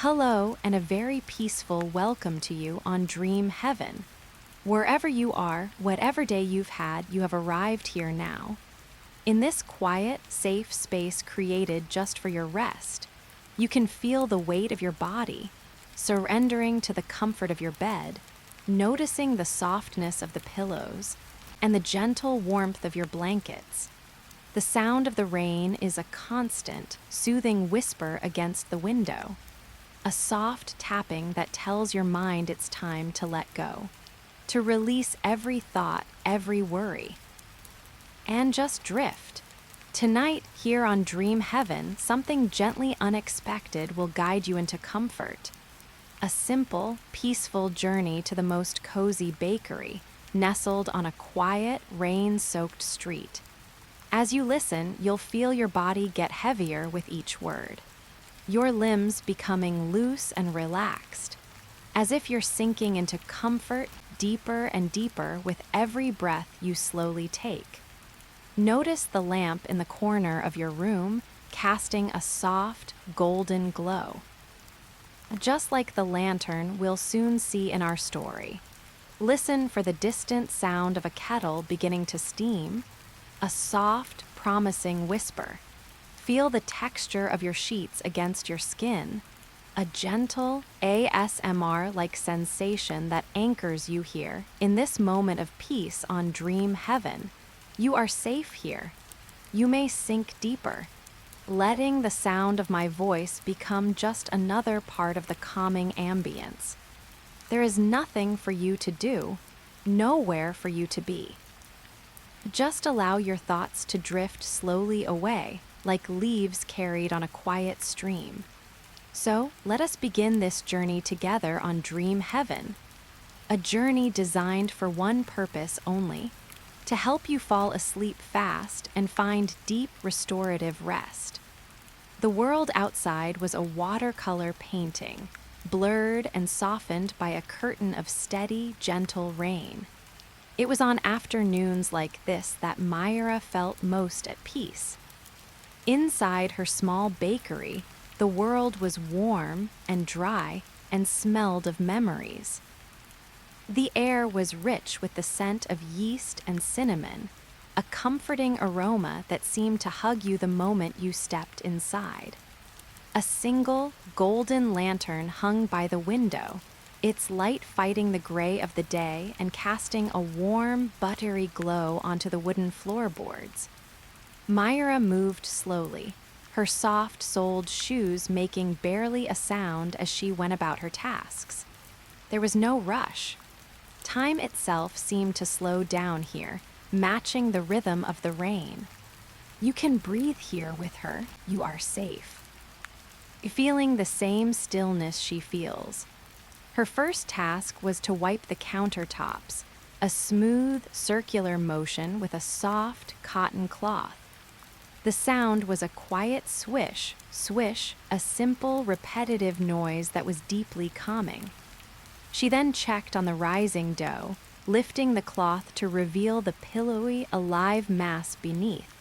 Hello, and a very peaceful welcome to you on Dream Heaven. Wherever you are, whatever day you've had, you have arrived here now. In this quiet, safe space created just for your rest, you can feel the weight of your body, surrendering to the comfort of your bed, noticing the softness of the pillows, and the gentle warmth of your blankets. The sound of the rain is a constant, soothing whisper against the window, a soft tapping that tells your mind it's time to let go, to release every thought, every worry, and just drift. Tonight, here on Dream Heaven, something gently unexpected will guide you into comfort. A simple, peaceful journey to the most cozy bakery, nestled on a quiet, rain-soaked street. As you listen, you'll feel your body get heavier with each word, your limbs becoming loose and relaxed, as if you're sinking into comfort deeper and deeper with every breath you slowly take. Notice the lamp in the corner of your room casting a soft, golden glow. Just like the lantern we'll soon see in our story. Listen for the distant sound of a kettle beginning to steam, a soft, promising whisper. Feel the texture of your sheets against your skin, a gentle ASMR-like sensation that anchors you here in this moment of peace on Dream Heaven. You are safe here. You may sink deeper, letting the sound of my voice become just another part of the calming ambience. There is nothing for you to do, nowhere for you to be. Just allow your thoughts to drift slowly away, like leaves carried on a quiet stream. So, let us begin this journey together on Dream Heaven, a journey designed for one purpose only, to help you fall asleep fast and find deep restorative rest. The world outside was a watercolor painting, blurred and softened by a curtain of steady, gentle rain. It was on afternoons like this that Myra felt most at peace. Inside her small bakery, the world was warm and dry and smelled of memories. The air was rich with the scent of yeast and cinnamon, a comforting aroma that seemed to hug you the moment you stepped inside. A single, golden lantern hung by the window, its light fighting the gray of the day and casting a warm, buttery glow onto the wooden floorboards. Myra moved slowly, her soft-soled shoes making barely a sound as she went about her tasks. There was no rush. Time itself seemed to slow down here, matching the rhythm of the rain. You can breathe here with her, you are safe. Feeling the same stillness she feels. Her first task was to wipe the countertops, a smooth, circular motion with a soft, cotton cloth. The sound was a quiet swish, swish, a simple, repetitive noise that was deeply calming. She then checked on the rising dough, lifting the cloth to reveal the pillowy, alive mass beneath.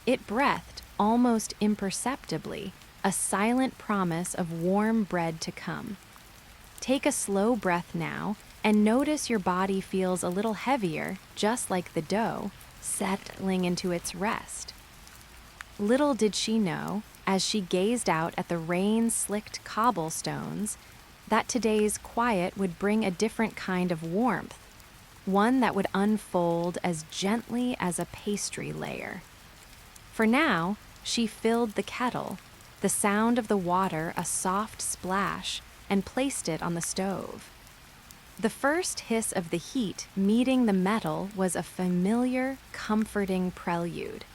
It breathed, almost imperceptibly, a silent promise of warm bread to come. Take a slow breath now, and notice your body feels a little heavier, just like the dough, settling into its rest. Little did she know, as she gazed out at the rain-slicked cobblestones, that today's quiet would bring a different kind of warmth, one that would unfold as gently as a pastry layer. For now, she filled the kettle, the sound of the water a soft splash, and placed it on the stove. The first hiss of the heat meeting the metal was a familiar, comforting prelude.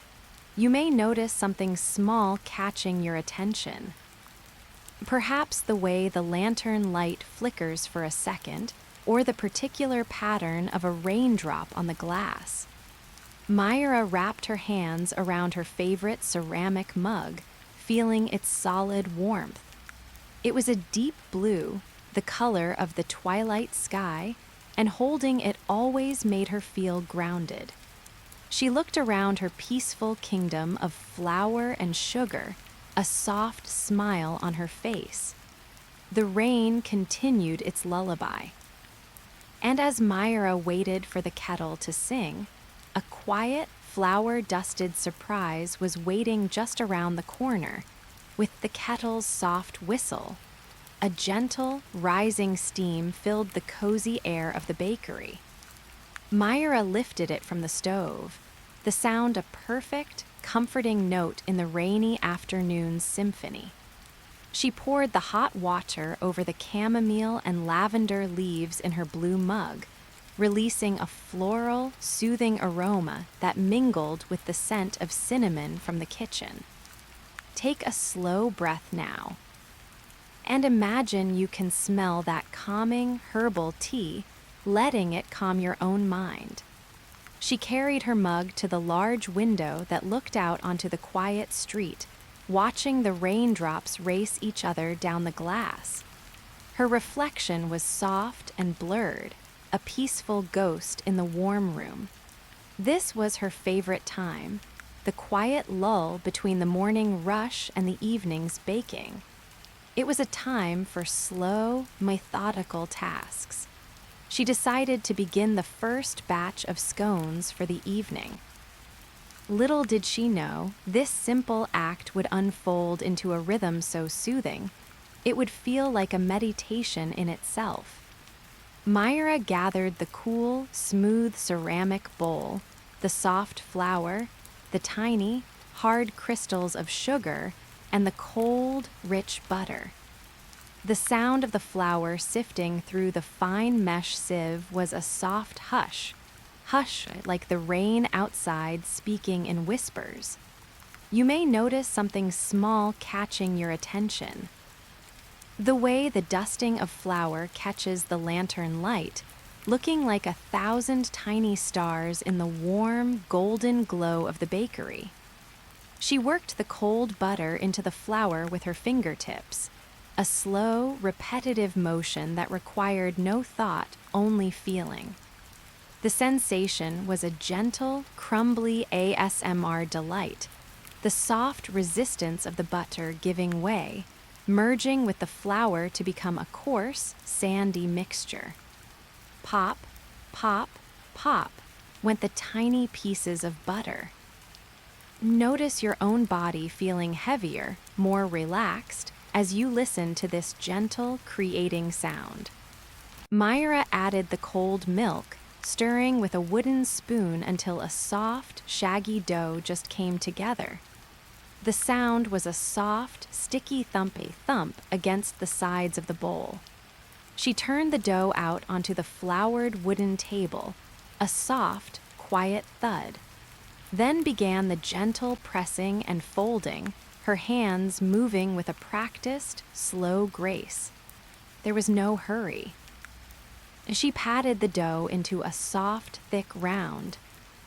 You may notice something small catching your attention. Perhaps the way the lantern light flickers for a second, or the particular pattern of a raindrop on the glass. Myra wrapped her hands around her favorite ceramic mug, feeling its solid warmth. It was a deep blue, the color of the twilight sky, and holding it always made her feel grounded. She looked around her peaceful kingdom of flour and sugar, a soft smile on her face. The rain continued its lullaby. And as Myra waited for the kettle to sing, a quiet, flour-dusted surprise was waiting just around the corner, with the kettle's soft whistle. A gentle, rising steam filled the cozy air of the bakery. Myra lifted it from the stove, the sound a perfect, comforting note in the rainy afternoon's symphony. She poured the hot water over the chamomile and lavender leaves in her blue mug, releasing a floral, soothing aroma that mingled with the scent of cinnamon from the kitchen. Take a slow breath now, and imagine you can smell that calming herbal tea, letting it calm your own mind. She carried her mug to the large window that looked out onto the quiet street, watching the raindrops race each other down the glass. Her reflection was soft and blurred, a peaceful ghost in the warm room. This was her favorite time, the quiet lull between the morning rush and the evening's baking. It was a time for slow, methodical tasks. She decided to begin the first batch of scones for the evening. Little did she know, this simple act would unfold into a rhythm so soothing, it would feel like a meditation in itself. Myra gathered the cool, smooth ceramic bowl, the soft flour, the tiny, hard crystals of sugar, and the cold, rich butter. The sound of the flour sifting through the fine mesh sieve was a soft hush, like the rain outside speaking in whispers. You may notice something small catching your attention. The way the dusting of flour catches the lantern light, looking like 1,000 tiny stars in the warm, golden glow of the bakery. She worked the cold butter into the flour with her fingertips, a slow, repetitive motion that required no thought, only feeling. The sensation was a gentle, crumbly ASMR delight, the soft resistance of the butter giving way, merging with the flour to become a coarse, sandy mixture. Pop, pop, pop went the tiny pieces of butter. Notice your own body feeling heavier, more relaxed, as you listen to this gentle, creating sound. Myra added the cold milk, stirring with a wooden spoon until a soft, shaggy dough just came together. The sound was a soft, sticky thump against the sides of the bowl. She turned the dough out onto the floured wooden table, a soft, quiet thud. Then began the gentle pressing and folding, her hands moving with a practiced, slow grace. There was no hurry. She patted the dough into a soft, thick round,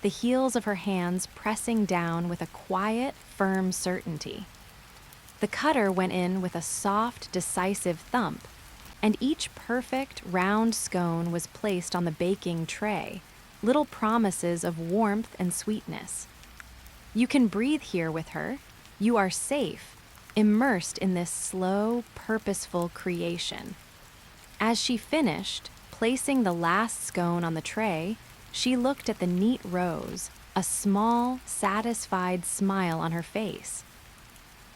the heels of her hands pressing down with a quiet, firm certainty. The cutter went in with a soft, decisive thump, and each perfect, round scone was placed on the baking tray, little promises of warmth and sweetness. You can breathe here with her. You are safe, immersed in this slow, purposeful creation. As she finished, placing the last scone on the tray, she looked at the neat rows, a small, satisfied smile on her face.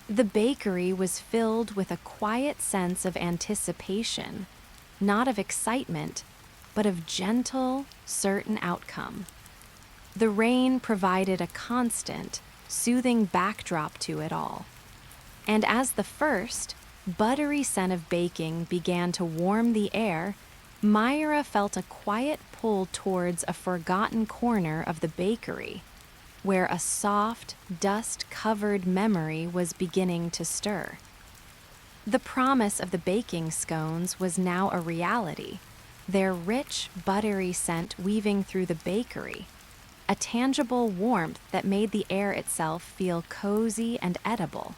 The bakery was filled with a quiet sense of anticipation, not of excitement, but of gentle, certain outcome. The rain provided a constant, soothing backdrop to it all. And as the first, buttery scent of baking began to warm the air, Myra felt a quiet pull towards a forgotten corner of the bakery, where a soft, dust-covered memory was beginning to stir. The promise of the baking scones was now a reality, their rich, buttery scent weaving through the bakery, a tangible warmth that made the air itself feel cozy and edible.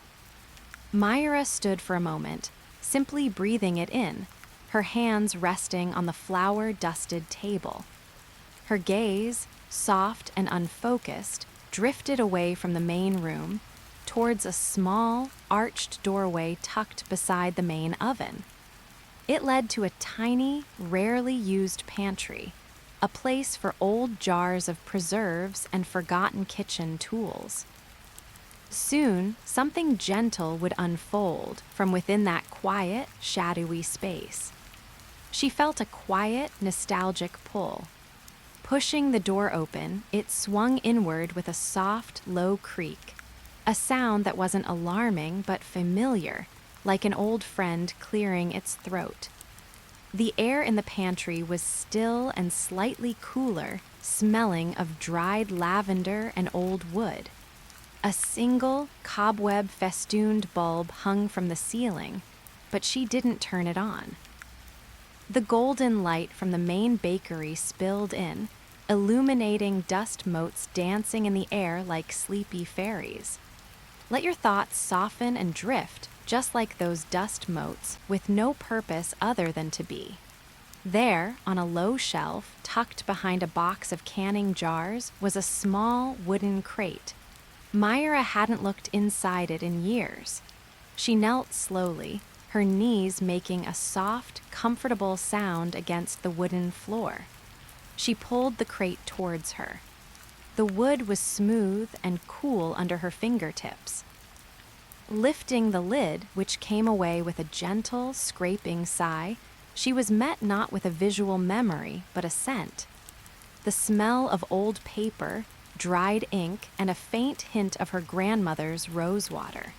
Myra stood for a moment, simply breathing it in, her hands resting on the flour-dusted table. Her gaze, soft and unfocused, drifted away from the main room, towards a small, arched doorway tucked beside the main oven. It led to a tiny, rarely used pantry, a place for old jars of preserves and forgotten kitchen tools. Soon, something gentle would unfold from within that quiet, shadowy space. She felt a quiet, nostalgic pull. Pushing the door open, it swung inward with a soft, low creak, a sound that wasn't alarming but familiar, like an old friend clearing its throat. The air in the pantry was still and slightly cooler, smelling of dried lavender and old wood. A single, cobweb-festooned bulb hung from the ceiling, but she didn't turn it on. The golden light from the main bakery spilled in, illuminating dust motes dancing in the air like sleepy fairies. Let your thoughts soften and drift, just like those dust motes, with no purpose other than to be. There, on a low shelf, tucked behind a box of canning jars, was a small wooden crate. Myra hadn't looked inside it in years. She knelt slowly, her knees making a soft, comfortable sound against the wooden floor. She pulled the crate towards her. The wood was smooth and cool under her fingertips. Lifting the lid, which came away with a gentle, scraping sigh, she was met not with a visual memory, but a scent. The smell of old paper, dried ink, and a faint hint of her grandmother's rose water.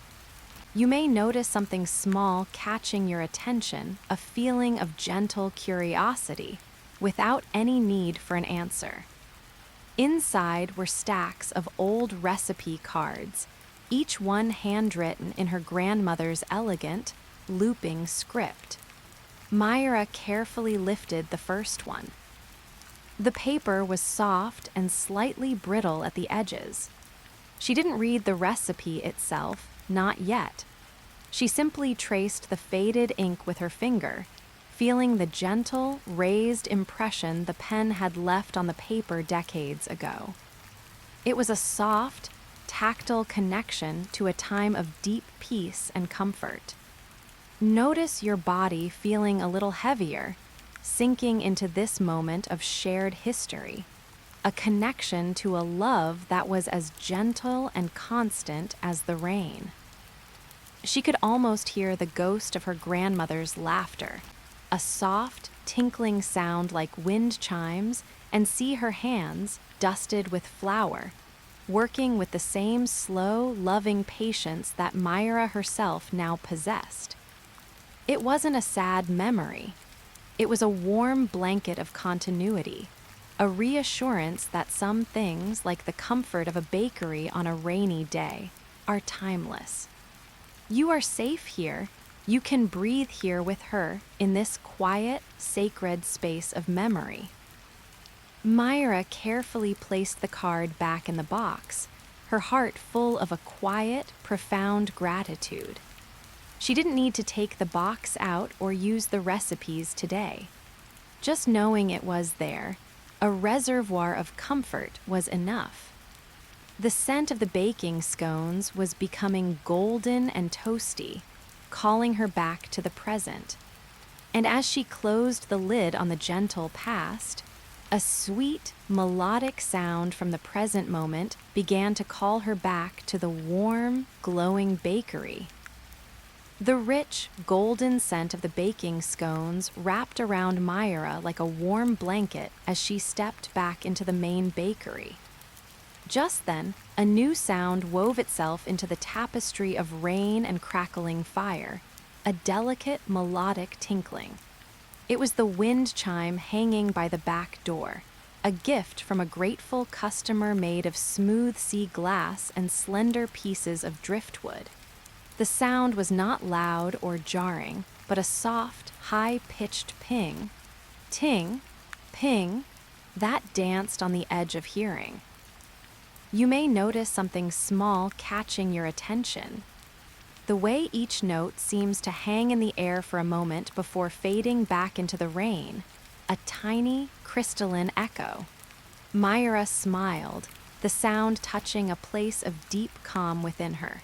You may notice something small catching your attention, a feeling of gentle curiosity, without any need for an answer. Inside were stacks of old recipe cards, each one handwritten in her grandmother's elegant, looping script. Myra carefully lifted the first one. The paper was soft and slightly brittle at the edges. She didn't read the recipe itself, not yet. She simply traced the faded ink with her finger, feeling the gentle, raised impression the pen had left on the paper decades ago. It was a soft, tactile connection to a time of deep peace and comfort. Notice your body feeling a little heavier, sinking into this moment of shared history, a connection to a love that was as gentle and constant as the rain. She could almost hear the ghost of her grandmother's laughter, a soft, tinkling sound like wind chimes, and see her hands, dusted with flour, working with the same slow, loving patience that Myra herself now possessed. It wasn't a sad memory. It was a warm blanket of continuity, a reassurance that some things, like the comfort of a bakery on a rainy day, are timeless. You are safe here. You can breathe here with her in this quiet, sacred space of memory. Myra carefully placed the card back in the box, her heart full of a quiet, profound gratitude. She didn't need to take the box out or use the recipes today. Just knowing it was there, a reservoir of comfort was enough. The scent of the baking scones was becoming golden and toasty, calling her back to the present. And as she closed the lid on the gentle past, a sweet, melodic sound from the present moment began to call her back to the warm, glowing bakery. The rich, golden scent of the baking scones wrapped around Myra like a warm blanket as she stepped back into the main bakery. Just then, a new sound wove itself into the tapestry of rain and crackling fire, a delicate, melodic tinkling. It was the wind chime hanging by the back door, a gift from a grateful customer made of smooth sea glass and slender pieces of driftwood. The sound was not loud or jarring, but a soft, high-pitched ping. Ting, ping, that danced on the edge of hearing. You may notice something small catching your attention. The way each note seems to hang in the air for a moment before fading back into the rain, a tiny, crystalline echo. Myra smiled, the sound touching a place of deep calm within her.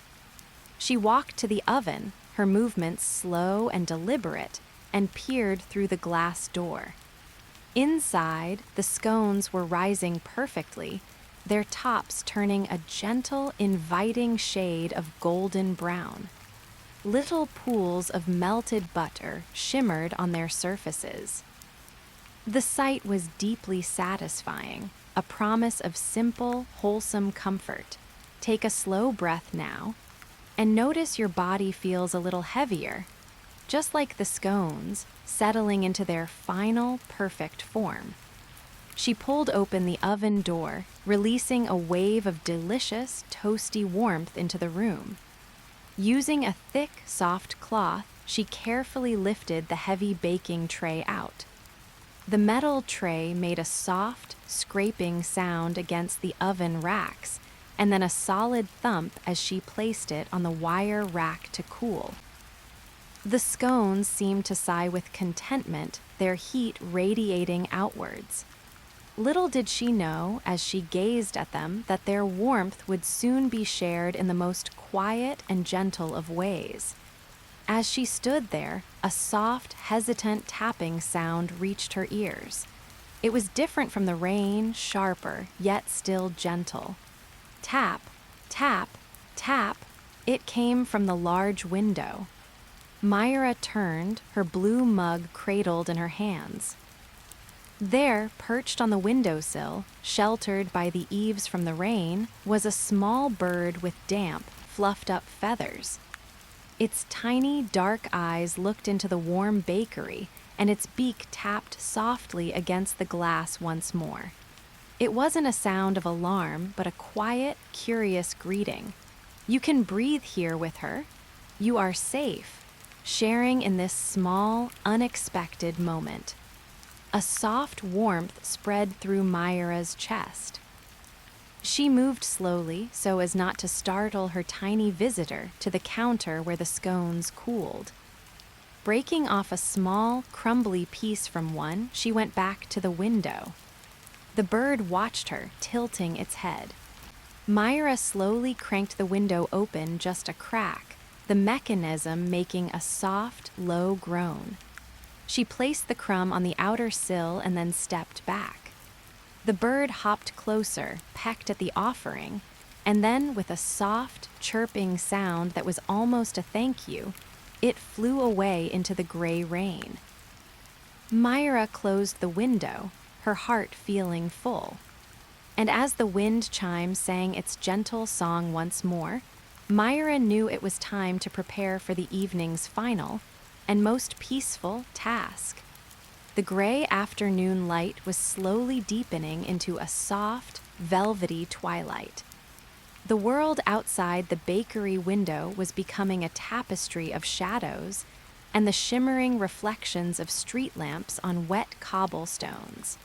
She walked to the oven, her movements slow and deliberate, and peered through the glass door. Inside, the scones were rising perfectly, their tops turning a gentle, inviting shade of golden brown. Little pools of melted butter shimmered on their surfaces. The sight was deeply satisfying, a promise of simple, wholesome comfort. Take a slow breath now, and notice your body feels a little heavier, just like the scones, settling into their final, perfect form. She pulled open the oven door, releasing a wave of delicious, toasty warmth into the room. Using a thick, soft cloth, she carefully lifted the heavy baking tray out. The metal tray made a soft, scraping sound against the oven racks, and then a solid thump as she placed it on the wire rack to cool. The scones seemed to sigh with contentment, their heat radiating outwards. Little did she know, as she gazed at them, that their warmth would soon be shared in the most quiet and gentle of ways. As she stood there, a soft, hesitant tapping sound reached her ears. It was different from the rain, sharper, yet still gentle. Tap, tap, tap. It came from the large window. Myra turned, her blue mug cradled in her hands. There, perched on the windowsill, sheltered by the eaves from the rain, was a small bird with damp, fluffed-up feathers. Its tiny, dark eyes looked into the warm bakery, and its beak tapped softly against the glass once more. It wasn't a sound of alarm, but a quiet, curious greeting. You can breathe here with her. You are safe, sharing in this small, unexpected moment. A soft warmth spread through Myra's chest. She moved slowly so as not to startle her tiny visitor to the counter where the scones cooled. Breaking off a small, crumbly piece from one, she went back to the window. The bird watched her, tilting its head. Myra slowly cranked the window open just a crack, the mechanism making a soft, low groan. She placed the crumb on the outer sill and then stepped back. The bird hopped closer, pecked at the offering, and then, with a soft, chirping sound that was almost a thank you, it flew away into the gray rain. Myra closed the window, her heart feeling full. And as the wind chime sang its gentle song once more, Myra knew it was time to prepare for the evening's final and most peaceful task. The gray afternoon light was slowly deepening into a soft, velvety twilight. The world outside the bakery window was becoming a tapestry of shadows and the shimmering reflections of street lamps on wet cobblestones.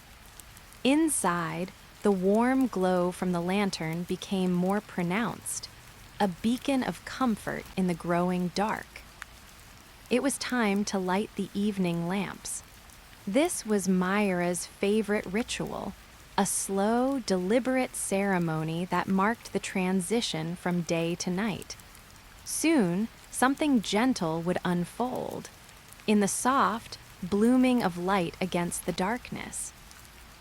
Inside, the warm glow from the lantern became more pronounced, a beacon of comfort in the growing dark. It was time to light the evening lamps. This was Myra's favorite ritual, a slow, deliberate ceremony that marked the transition from day to night. Soon, something gentle would unfold, in the soft, blooming of light against the darkness.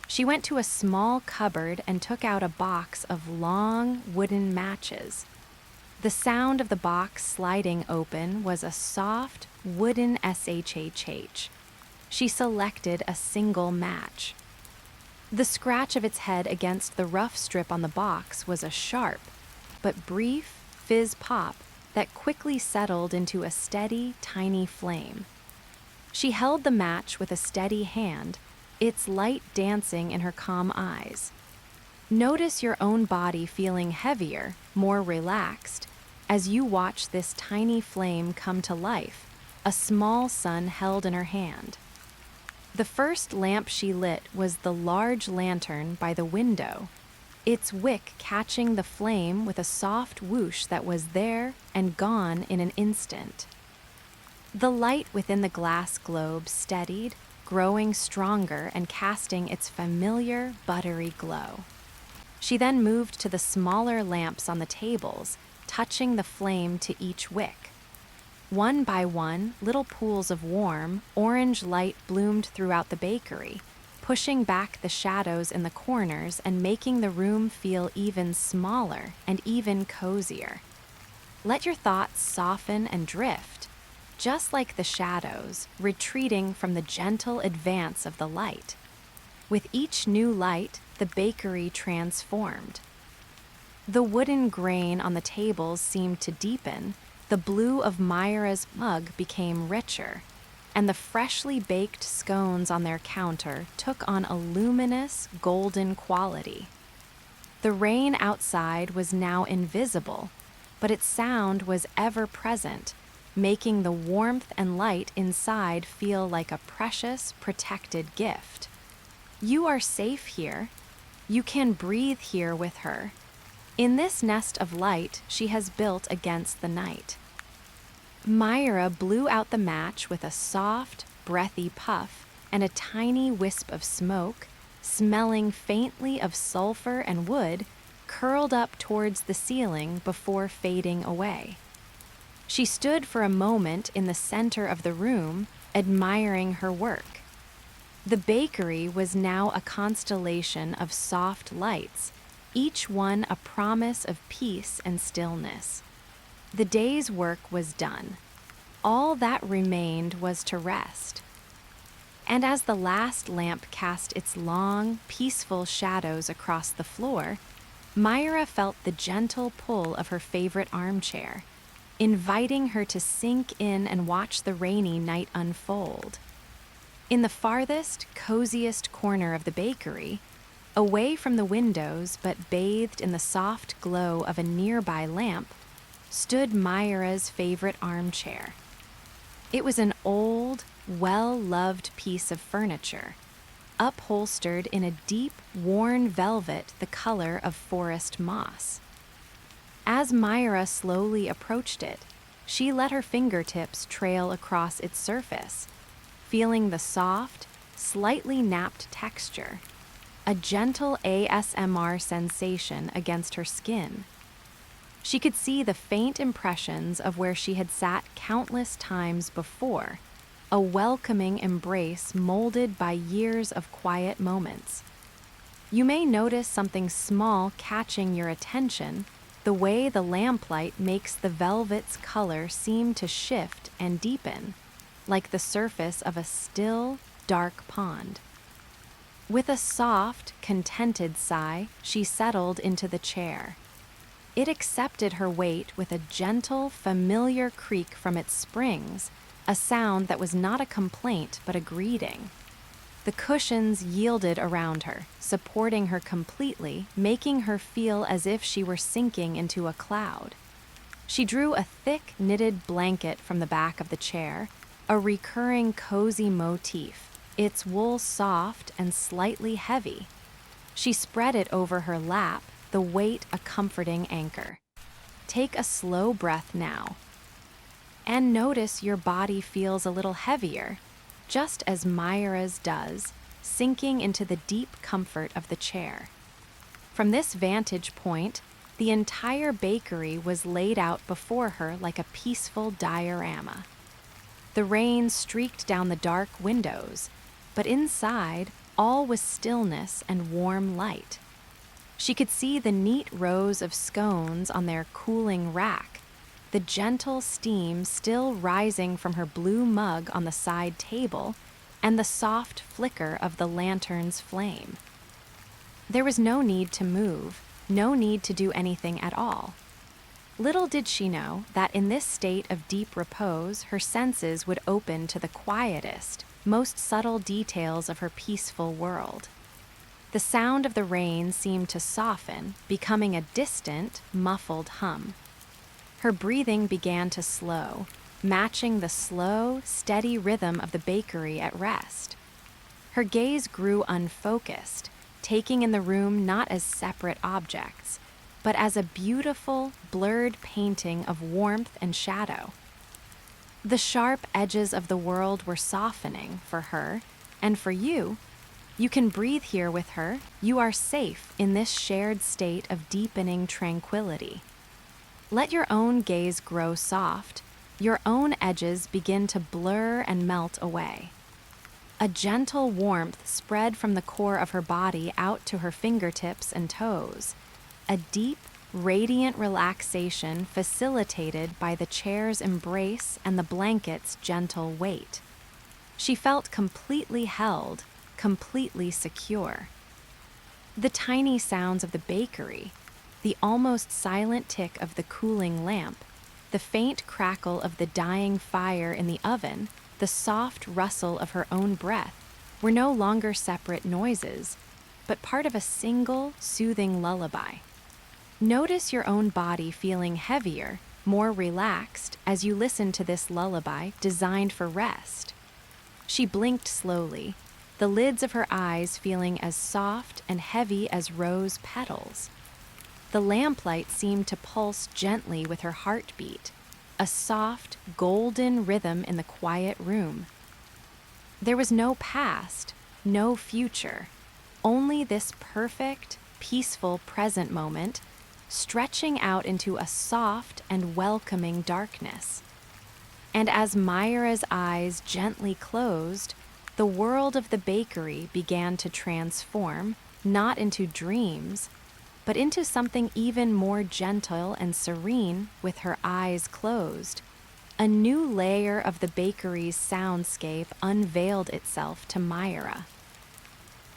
She went to a small cupboard and took out a box of long, wooden matches. The sound of the box sliding open was a soft, wooden SHHH. She selected a single match. The scratch of its head against the rough strip on the box was a sharp, but brief, fizz pop that quickly settled into a steady, tiny flame. She held the match with a steady hand, its light dancing in her calm eyes. Notice your own body feeling heavier, more relaxed, as you watch this tiny flame come to life, a small sun held in her hand. The first lamp she lit was the large lantern by the window, its wick catching the flame with a soft whoosh that was there and gone in an instant. The light within the glass globe steadied, growing stronger and casting its familiar, buttery glow. She then moved to the smaller lamps on the tables, touching the flame to each wick. One by one, little pools of warm, orange light bloomed throughout the bakery, pushing back the shadows in the corners and making the room feel even smaller and even cozier. Let your thoughts soften and drift, just like the shadows, retreating from the gentle advance of the light. With each new light, the bakery transformed. The wooden grain on the tables seemed to deepen, the blue of Myra's mug became richer, and the freshly baked scones on their counter took on a luminous, golden quality. The rain outside was now invisible, but its sound was ever present, making the warmth and light inside feel like a precious, protected gift. You are safe here. You can breathe here with her. In this nest of light she has built against the night. Myra blew out the match with a soft, breathy puff and a tiny wisp of smoke, smelling faintly of sulfur and wood, curled up towards the ceiling before fading away. She stood for a moment in the center of the room, admiring her work. The bakery was now a constellation of soft lights, each one a promise of peace and stillness. The day's work was done. All that remained was to rest. And as the last lamp cast its long, peaceful shadows across the floor, Myra felt the gentle pull of her favorite armchair, inviting her to sink in and watch the rainy night unfold. In the farthest, coziest corner of the bakery, away from the windows but bathed in the soft glow of a nearby lamp, stood Myra's favorite armchair. It was an old, well-loved piece of furniture, upholstered in a deep, worn velvet the color of forest moss. As Myra slowly approached it, she let her fingertips trail across its surface, feeling the soft, slightly napped texture, a gentle ASMR sensation against her skin. She could see the faint impressions of where she had sat countless times before, a welcoming embrace molded by years of quiet moments. You may notice something small catching your attention, the way the lamplight makes the velvet's color seem to shift and deepen, like the surface of a still, dark pond. With a soft, contented sigh, she settled into the chair. It accepted her weight with a gentle, familiar creak from its springs, a sound that was not a complaint but a greeting. The cushions yielded around her, supporting her completely, making her feel as if she were sinking into a cloud. She drew a thick, knitted blanket from the back of the chair, a recurring cozy motif, its wool soft and slightly heavy. She spread it over her lap, the weight a comforting anchor. Take a slow breath now. And notice your body feels a little heavier, just as Myra's does, sinking into the deep comfort of the chair. From this vantage point, the entire bakery was laid out before her like a peaceful diorama. The rain streaked down the dark windows, but inside, all was stillness and warm light. She could see the neat rows of scones on their cooling rack, the gentle steam still rising from her blue mug on the side table, and the soft flicker of the lantern's flame. There was no need to move, no need to do anything at all. Little did she know that in this state of deep repose, her senses would open to the quietest, most subtle details of her peaceful world. The sound of the rain seemed to soften, becoming a distant, muffled hum. Her breathing began to slow, matching the slow, steady rhythm of the bakery at rest. Her gaze grew unfocused, taking in the room not as separate objects, but as a beautiful, blurred painting of warmth and shadow. The sharp edges of the world were softening for her, and for you. You can breathe here with her. You are safe in this shared state of deepening tranquility. Let your own gaze grow soft, your own edges begin to blur and melt away. A gentle warmth spread from the core of her body out to her fingertips and toes, a deep, radiant relaxation facilitated by the chair's embrace and the blanket's gentle weight. She felt completely held, completely secure. The tiny sounds of the bakery, the almost silent tick of the cooling lamp, the faint crackle of the dying fire in the oven, the soft rustle of her own breath were no longer separate noises, but part of a single, soothing lullaby. Notice your own body feeling heavier, more relaxed as you listen to this lullaby designed for rest. She blinked slowly, the lids of her eyes feeling as soft and heavy as rose petals. The lamplight seemed to pulse gently with her heartbeat, a soft, golden rhythm in the quiet room. There was no past, no future, only this perfect, peaceful present moment, stretching out into a soft and welcoming darkness. And as Myra's eyes gently closed, the world of the bakery began to transform, not into dreams, but into something even more gentle and serene with her eyes closed. A new layer of the bakery's soundscape unveiled itself to Myra.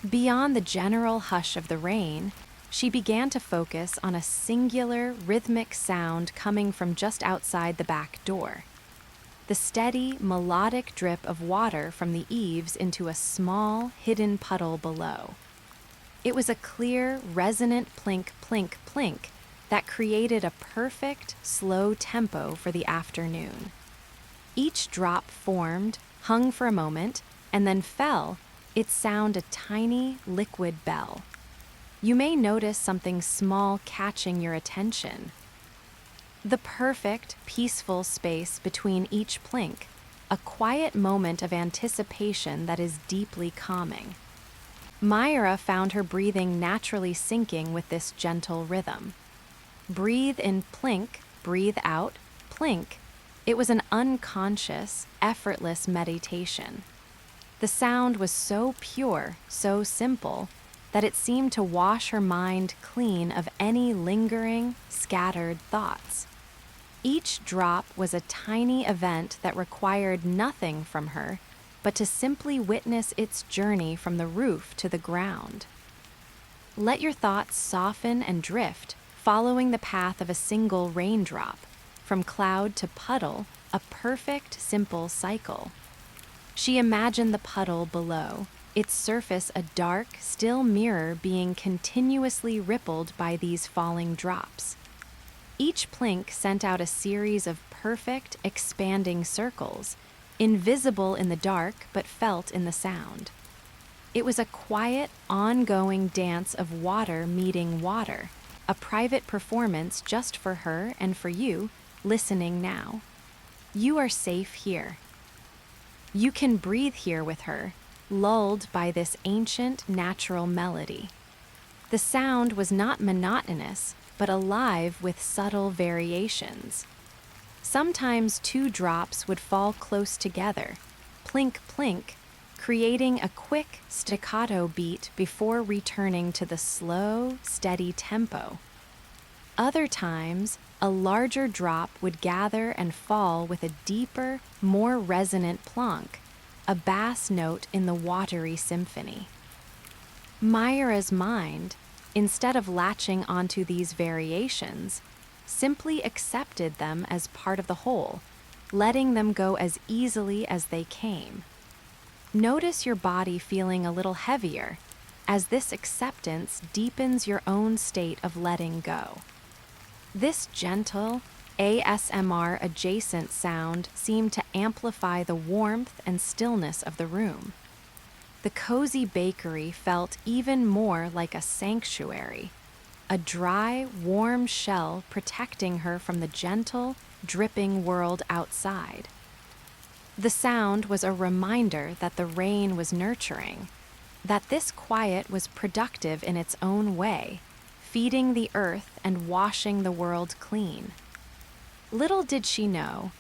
Beyond the general hush of the rain, she began to focus on a singular, rhythmic sound coming from just outside the back door. The steady, melodic drip of water from the eaves into a small, hidden puddle below. It was a clear, resonant plink, plink, plink that created a perfect, slow tempo for the afternoon. Each drop formed, hung for a moment, and then fell, its sound a tiny, liquid bell. You may notice something small catching your attention. The perfect, peaceful space between each plink, a quiet moment of anticipation that is deeply calming. Myra found her breathing naturally syncing with this gentle rhythm. Breathe in plink, breathe out plink. It was an unconscious, effortless meditation. The sound was so pure, so simple, that it seemed to wash her mind clean of any lingering, scattered thoughts. Each drop was a tiny event that required nothing from her but to simply witness its journey from the roof to the ground. Let your thoughts soften and drift, following the path of a single raindrop, from cloud to puddle, a perfect, simple cycle. She imagined the puddle below, its surface a dark, still mirror being continuously rippled by these falling drops. Each plink sent out a series of perfect, expanding circles, invisible in the dark but felt in the sound. It was a quiet, ongoing dance of water meeting water, a private performance just for her and for you, listening now. You are safe here. You can breathe here with her, lulled by this ancient, natural melody. The sound was not monotonous, but alive with subtle variations. Sometimes two drops would fall close together, plink plink, creating a quick staccato beat before returning to the slow, steady tempo. Other times, a larger drop would gather and fall with a deeper, more resonant plonk, a bass note in the watery symphony. Myra's mind, instead of latching onto these variations, simply accepted them as part of the whole, letting them go as easily as they came. Notice your body feeling a little heavier, as this acceptance deepens your own state of letting go. This gentle, ASMR adjacent sound seemed to amplify the warmth and stillness of the room. The cozy bakery felt even more like a sanctuary, a dry, warm shell protecting her from the gentle, dripping world outside. The sound was a reminder that the rain was nurturing, that this quiet was productive in its own way, feeding the earth and washing the world clean. Little did she know,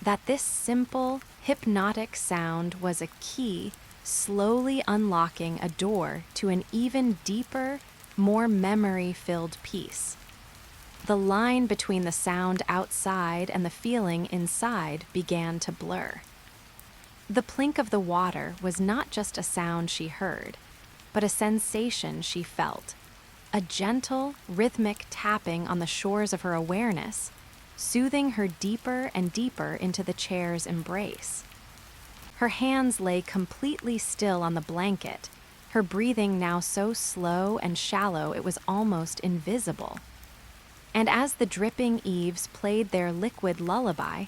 that this simple, hypnotic sound was a key slowly unlocking a door to an even deeper, more memory-filled peace. The line between the sound outside and the feeling inside began to blur. The plink of the water was not just a sound she heard, but a sensation she felt, a gentle, rhythmic tapping on the shores of her awareness, soothing her deeper and deeper into the chair's embrace. Her hands lay completely still on the blanket, her breathing now so slow and shallow it was almost invisible. And as the dripping eaves played their liquid lullaby,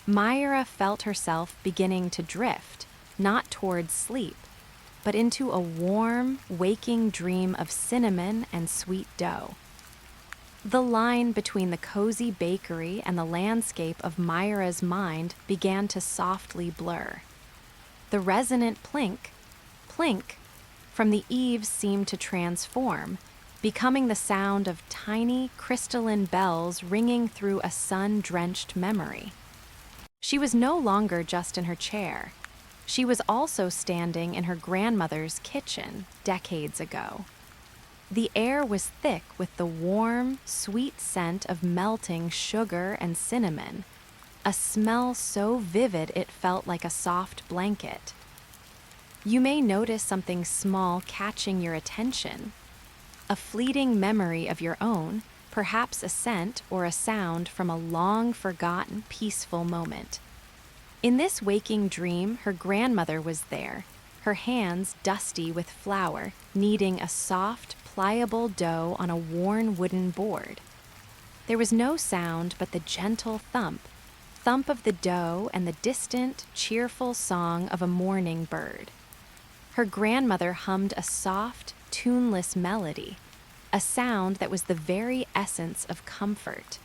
Myra felt herself beginning to drift, not towards sleep, but into a warm, waking dream of cinnamon and sweet dough. The line between the cozy bakery and the landscape of Myra's mind began to softly blur. The resonant plink, plink, from the eaves seemed to transform, becoming the sound of tiny, crystalline bells ringing through a sun-drenched memory. She was no longer just in her chair. She was also standing in her grandmother's kitchen decades ago. The air was thick with the warm, sweet scent of melting sugar and cinnamon, a smell so vivid it felt like a soft blanket. You may notice something small catching your attention, a fleeting memory of your own, perhaps a scent or a sound from a long-forgotten, peaceful moment. In this waking dream, her grandmother was there, her hands dusty with flour, kneading a soft, pliable dough on a worn wooden board. There was no sound but the gentle thump of the dough and the distant, cheerful song of a morning bird. Her grandmother hummed a soft, tuneless melody, a sound that was the very essence of comfort.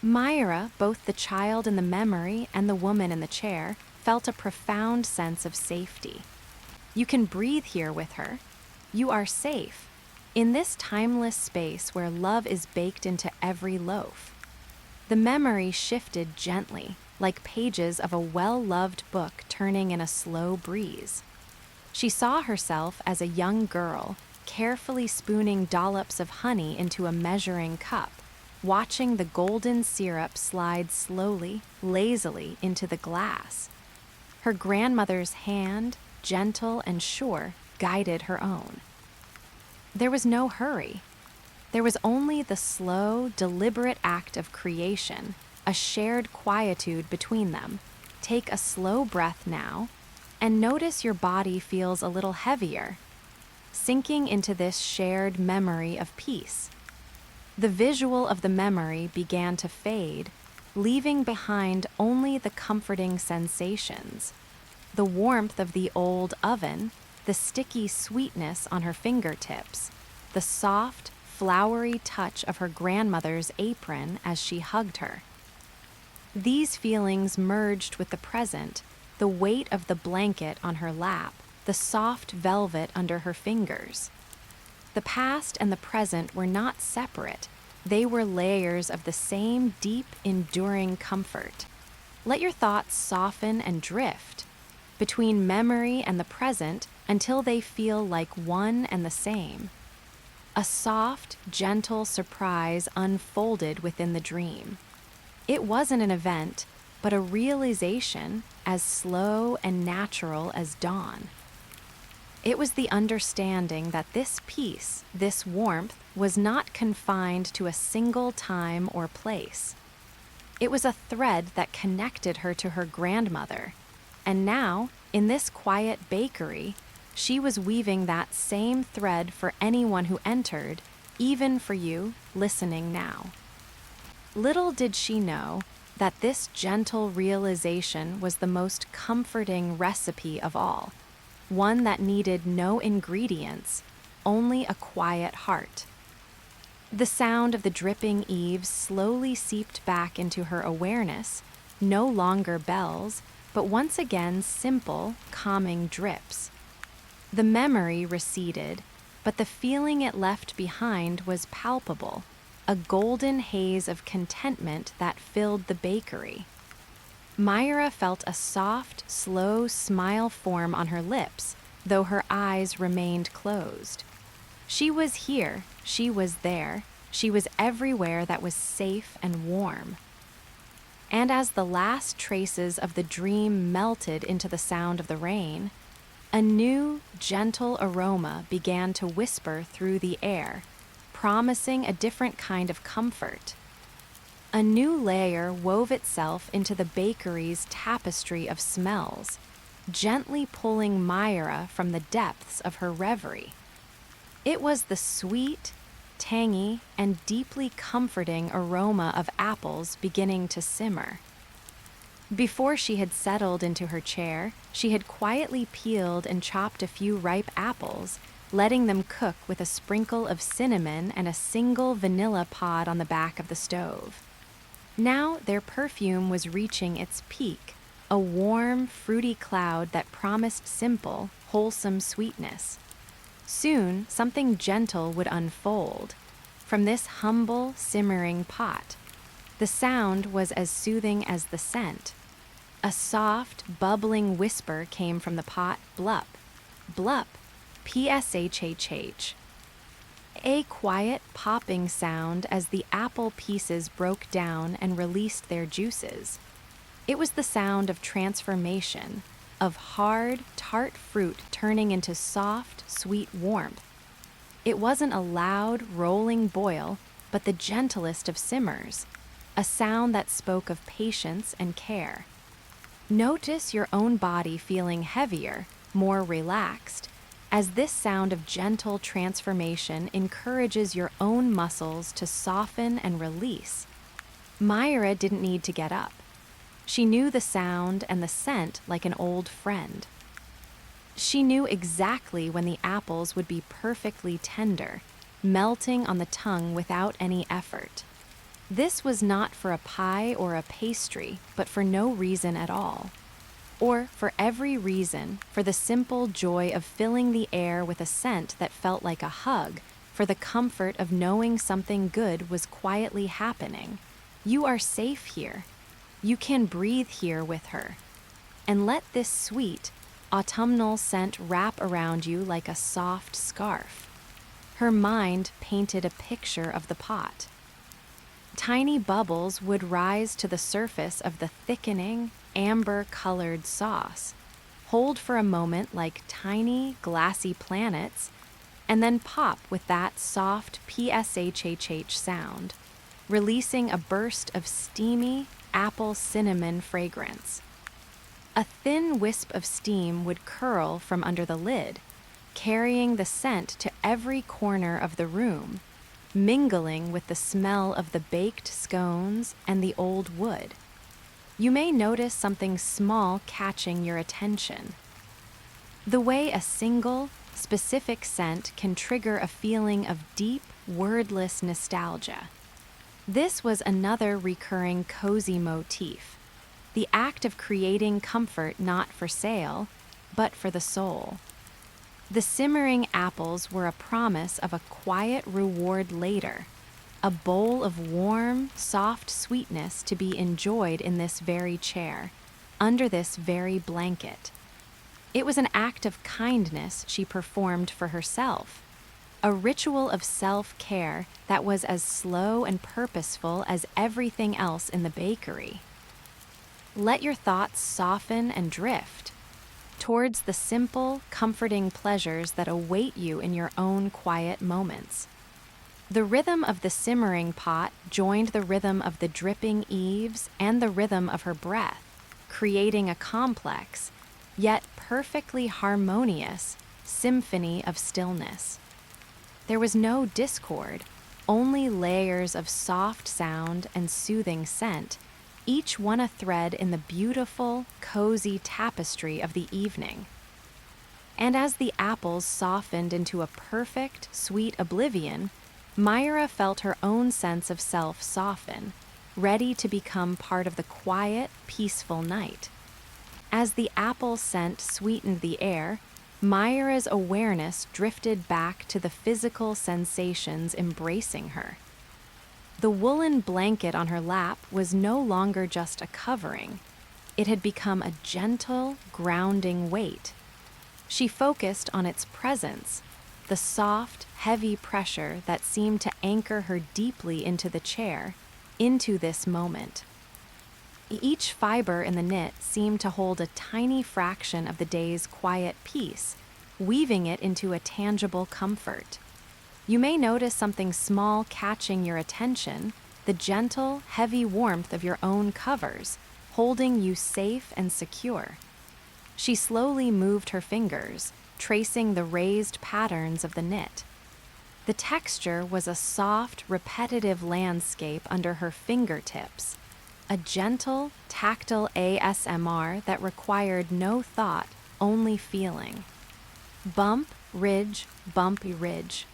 Myra, both the child in the memory and the woman in the chair, felt a profound sense of safety. You can breathe here with her. You are safe, in this timeless space where love is baked into every loaf. The memory shifted gently, like pages of a well-loved book turning in a slow breeze. She saw herself as a young girl, carefully spooning dollops of honey into a measuring cup, watching the golden syrup slide slowly, lazily into the glass. Her grandmother's hand, gentle and sure, guided her own. There was no hurry. There was only the slow, deliberate act of creation, a shared quietude between them. Take a slow breath now, and notice your body feels a little heavier, sinking into this shared memory of peace. The visual of the memory began to fade, leaving behind only the comforting sensations. The warmth of the old oven, the sticky sweetness on her fingertips, the soft, flowery touch of her grandmother's apron as she hugged her. These feelings merged with the present, the weight of the blanket on her lap, the soft velvet under her fingers. The past and the present were not separate. They were layers of the same deep, enduring comfort. Let your thoughts soften and drift between memory and the present until they feel like one and the same. A soft, gentle surprise unfolded within the dream. It wasn't an event, but a realization as slow and natural as dawn. It was the understanding that this peace, this warmth, was not confined to a single time or place. It was a thread that connected her to her grandmother, and now, in this quiet bakery, she was weaving that same thread for anyone who entered, even for you listening now. Little did she know that this gentle realization was the most comforting recipe of all, one that needed no ingredients, only a quiet heart. The sound of the dripping eaves slowly seeped back into her awareness, no longer bells, but once again simple, calming drips. The memory receded, but the feeling it left behind was palpable, a golden haze of contentment that filled the bakery. Myra felt a soft, slow smile form on her lips, though her eyes remained closed. She was here, she was there, she was everywhere that was safe and warm. And as the last traces of the dream melted into the sound of the rain, a new, gentle aroma began to whisper through the air, promising a different kind of comfort. A new layer wove itself into the bakery's tapestry of smells, gently pulling Myra from the depths of her reverie. It was the sweet, tangy, and deeply comforting aroma of apples beginning to simmer. Before she had settled into her chair, she had quietly peeled and chopped a few ripe apples, letting them cook with a sprinkle of cinnamon and a single vanilla pod on the back of the stove. Now their perfume was reaching its peak, a warm, fruity cloud that promised simple, wholesome sweetness. Soon, something gentle would unfold from this humble, simmering pot. The sound was as soothing as the scent. A soft, bubbling whisper came from the pot, blup, blup, pshhh. A quiet, popping sound as the apple pieces broke down and released their juices. It was the sound of transformation, of hard, tart fruit turning into soft, sweet warmth. It wasn't a loud, rolling boil, but the gentlest of simmers, a sound that spoke of patience and care. Notice your own body feeling heavier, more relaxed, as this sound of gentle transformation encourages your own muscles to soften and release. Myra didn't need to get up. She knew the sound and the scent like an old friend. She knew exactly when the apples would be perfectly tender, melting on the tongue without any effort. This was not for a pie or a pastry, but for no reason at all. Or for every reason, for the simple joy of filling the air with a scent that felt like a hug, for the comfort of knowing something good was quietly happening. You are safe here. You can breathe here with her. And let this sweet, autumnal scent wrap around you like a soft scarf. Her mind painted a picture of the pot. Tiny bubbles would rise to the surface of the thickening, amber-colored sauce, hold for a moment like tiny, glassy planets, and then pop with that soft pshhh sound, releasing a burst of steamy, apple cinnamon fragrance. A thin wisp of steam would curl from under the lid, carrying the scent to every corner of the room, mingling with the smell of the baked scones and the old wood. You may notice something small catching your attention. The way a single, specific scent can trigger a feeling of deep, wordless nostalgia. This was another recurring cozy motif, the act of creating comfort not for sale, but for the soul. The simmering apples were a promise of a quiet reward later, a bowl of warm, soft sweetness to be enjoyed in this very chair, under this very blanket. It was an act of kindness she performed for herself, a ritual of self-care that was as slow and purposeful as everything else in the bakery. Let your thoughts soften and drift towards the simple, comforting pleasures that await you in your own quiet moments. The rhythm of the simmering pot joined the rhythm of the dripping eaves and the rhythm of her breath, creating a complex, yet perfectly harmonious, symphony of stillness. There was no discord, only layers of soft sound and soothing scent, each one a thread in the beautiful, cozy tapestry of the evening. And as the apples softened into a perfect, sweet oblivion, Myra felt her own sense of self soften, ready to become part of the quiet, peaceful night. As the apple scent sweetened the air, Myra's awareness drifted back to the physical sensations embracing her. The woolen blanket on her lap was no longer just a covering. It had become a gentle, grounding weight. She focused on its presence, the soft, heavy pressure that seemed to anchor her deeply into the chair, into this moment. Each fiber in the knit seemed to hold a tiny fraction of the day's quiet peace, weaving it into a tangible comfort. You may notice something small catching your attention, the gentle, heavy warmth of your own covers, holding you safe and secure. She slowly moved her fingers, tracing the raised patterns of the knit. The texture was a soft, repetitive landscape under her fingertips, a gentle, tactile ASMR that required no thought, only feeling. Bump, ridge, bumpy ridge.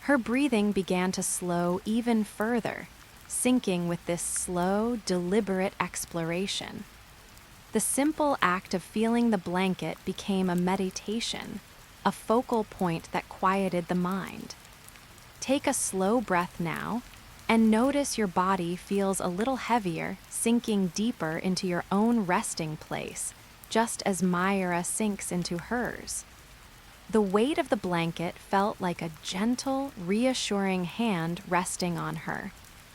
Her breathing began to slow even further, syncing with this slow, deliberate exploration. The simple act of feeling the blanket became a meditation, a focal point that quieted the mind. Take a slow breath now, and notice your body feels a little heavier, sinking deeper into your own resting place, just as Myra sinks into hers. The weight of the blanket felt like a gentle, reassuring hand resting on her,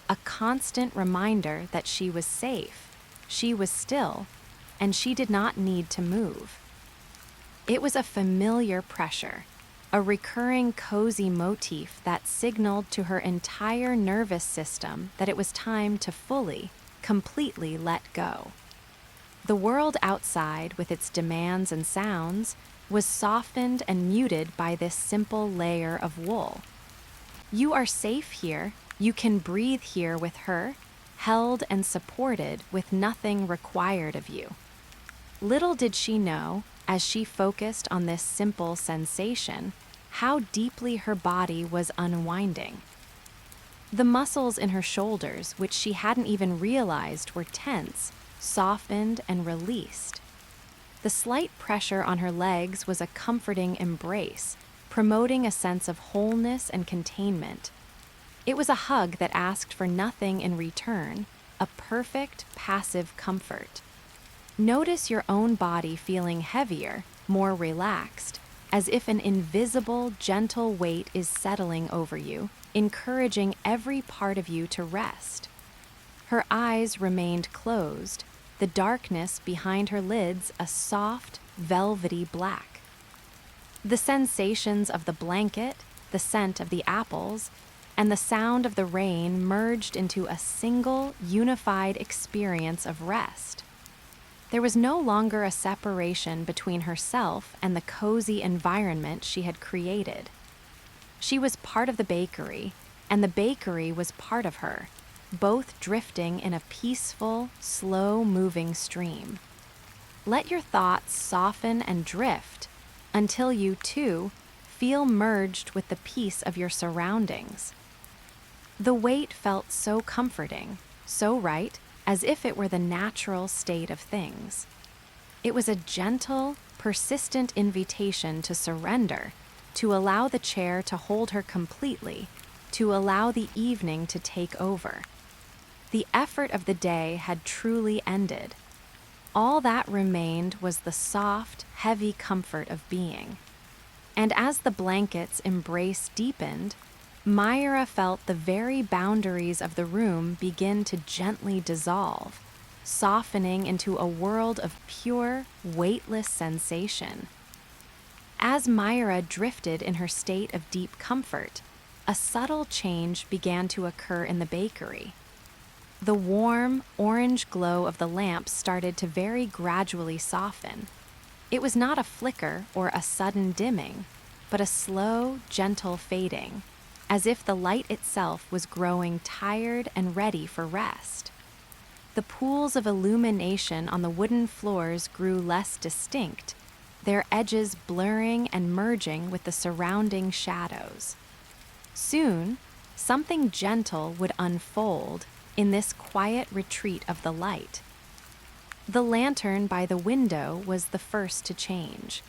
a constant reminder that she was safe, she was still, and she did not need to move. It was a familiar pressure, a recurring cozy motif that signaled to her entire nervous system that it was time to fully, completely let go. The world outside, with its demands and sounds, was softened and muted by this simple layer of wool. You are safe here, you can breathe here with her, held and supported with nothing required of you. Little did she know, as she focused on this simple sensation, how deeply her body was unwinding. The muscles in her shoulders, which she hadn't even realized were tense, softened and released. The slight pressure on her legs was a comforting embrace, promoting a sense of wholeness and containment. It was a hug that asked for nothing in return, a perfect, passive comfort. Notice your own body feeling heavier, more relaxed, as if an invisible, gentle weight is settling over you, encouraging every part of you to rest. Her eyes remained closed, the darkness behind her lids a soft, velvety black. The sensations of the blanket, the scent of the apples, and the sound of the rain merged into a single, unified experience of rest. There was no longer a separation between herself and the cozy environment she had created. She was part of the bakery, and the bakery was part of her, both drifting in a peaceful, slow-moving stream. Let your thoughts soften and drift until you, too, feel merged with the peace of your surroundings. The weight felt so comforting, so right, as if it were the natural state of things. It was a gentle, persistent invitation to surrender, to allow the chair to hold her completely, to allow the evening to take over. The effort of the day had truly ended. All that remained was the soft, heavy comfort of being. And as the blanket's embrace deepened, Myra felt the very boundaries of the room begin to gently dissolve, softening into a world of pure, weightless sensation. As Myra drifted in her state of deep comfort, a subtle change began to occur in the bakery. The warm, orange glow of the lamps started to very gradually soften. It was not a flicker or a sudden dimming, but a slow, gentle fading, as if the light itself was growing tired and ready for rest. The pools of illumination on the wooden floors grew less distinct, their edges blurring and merging with the surrounding shadows. Soon, something gentle would unfold in this quiet retreat of the light. The lantern by the window was the first to change.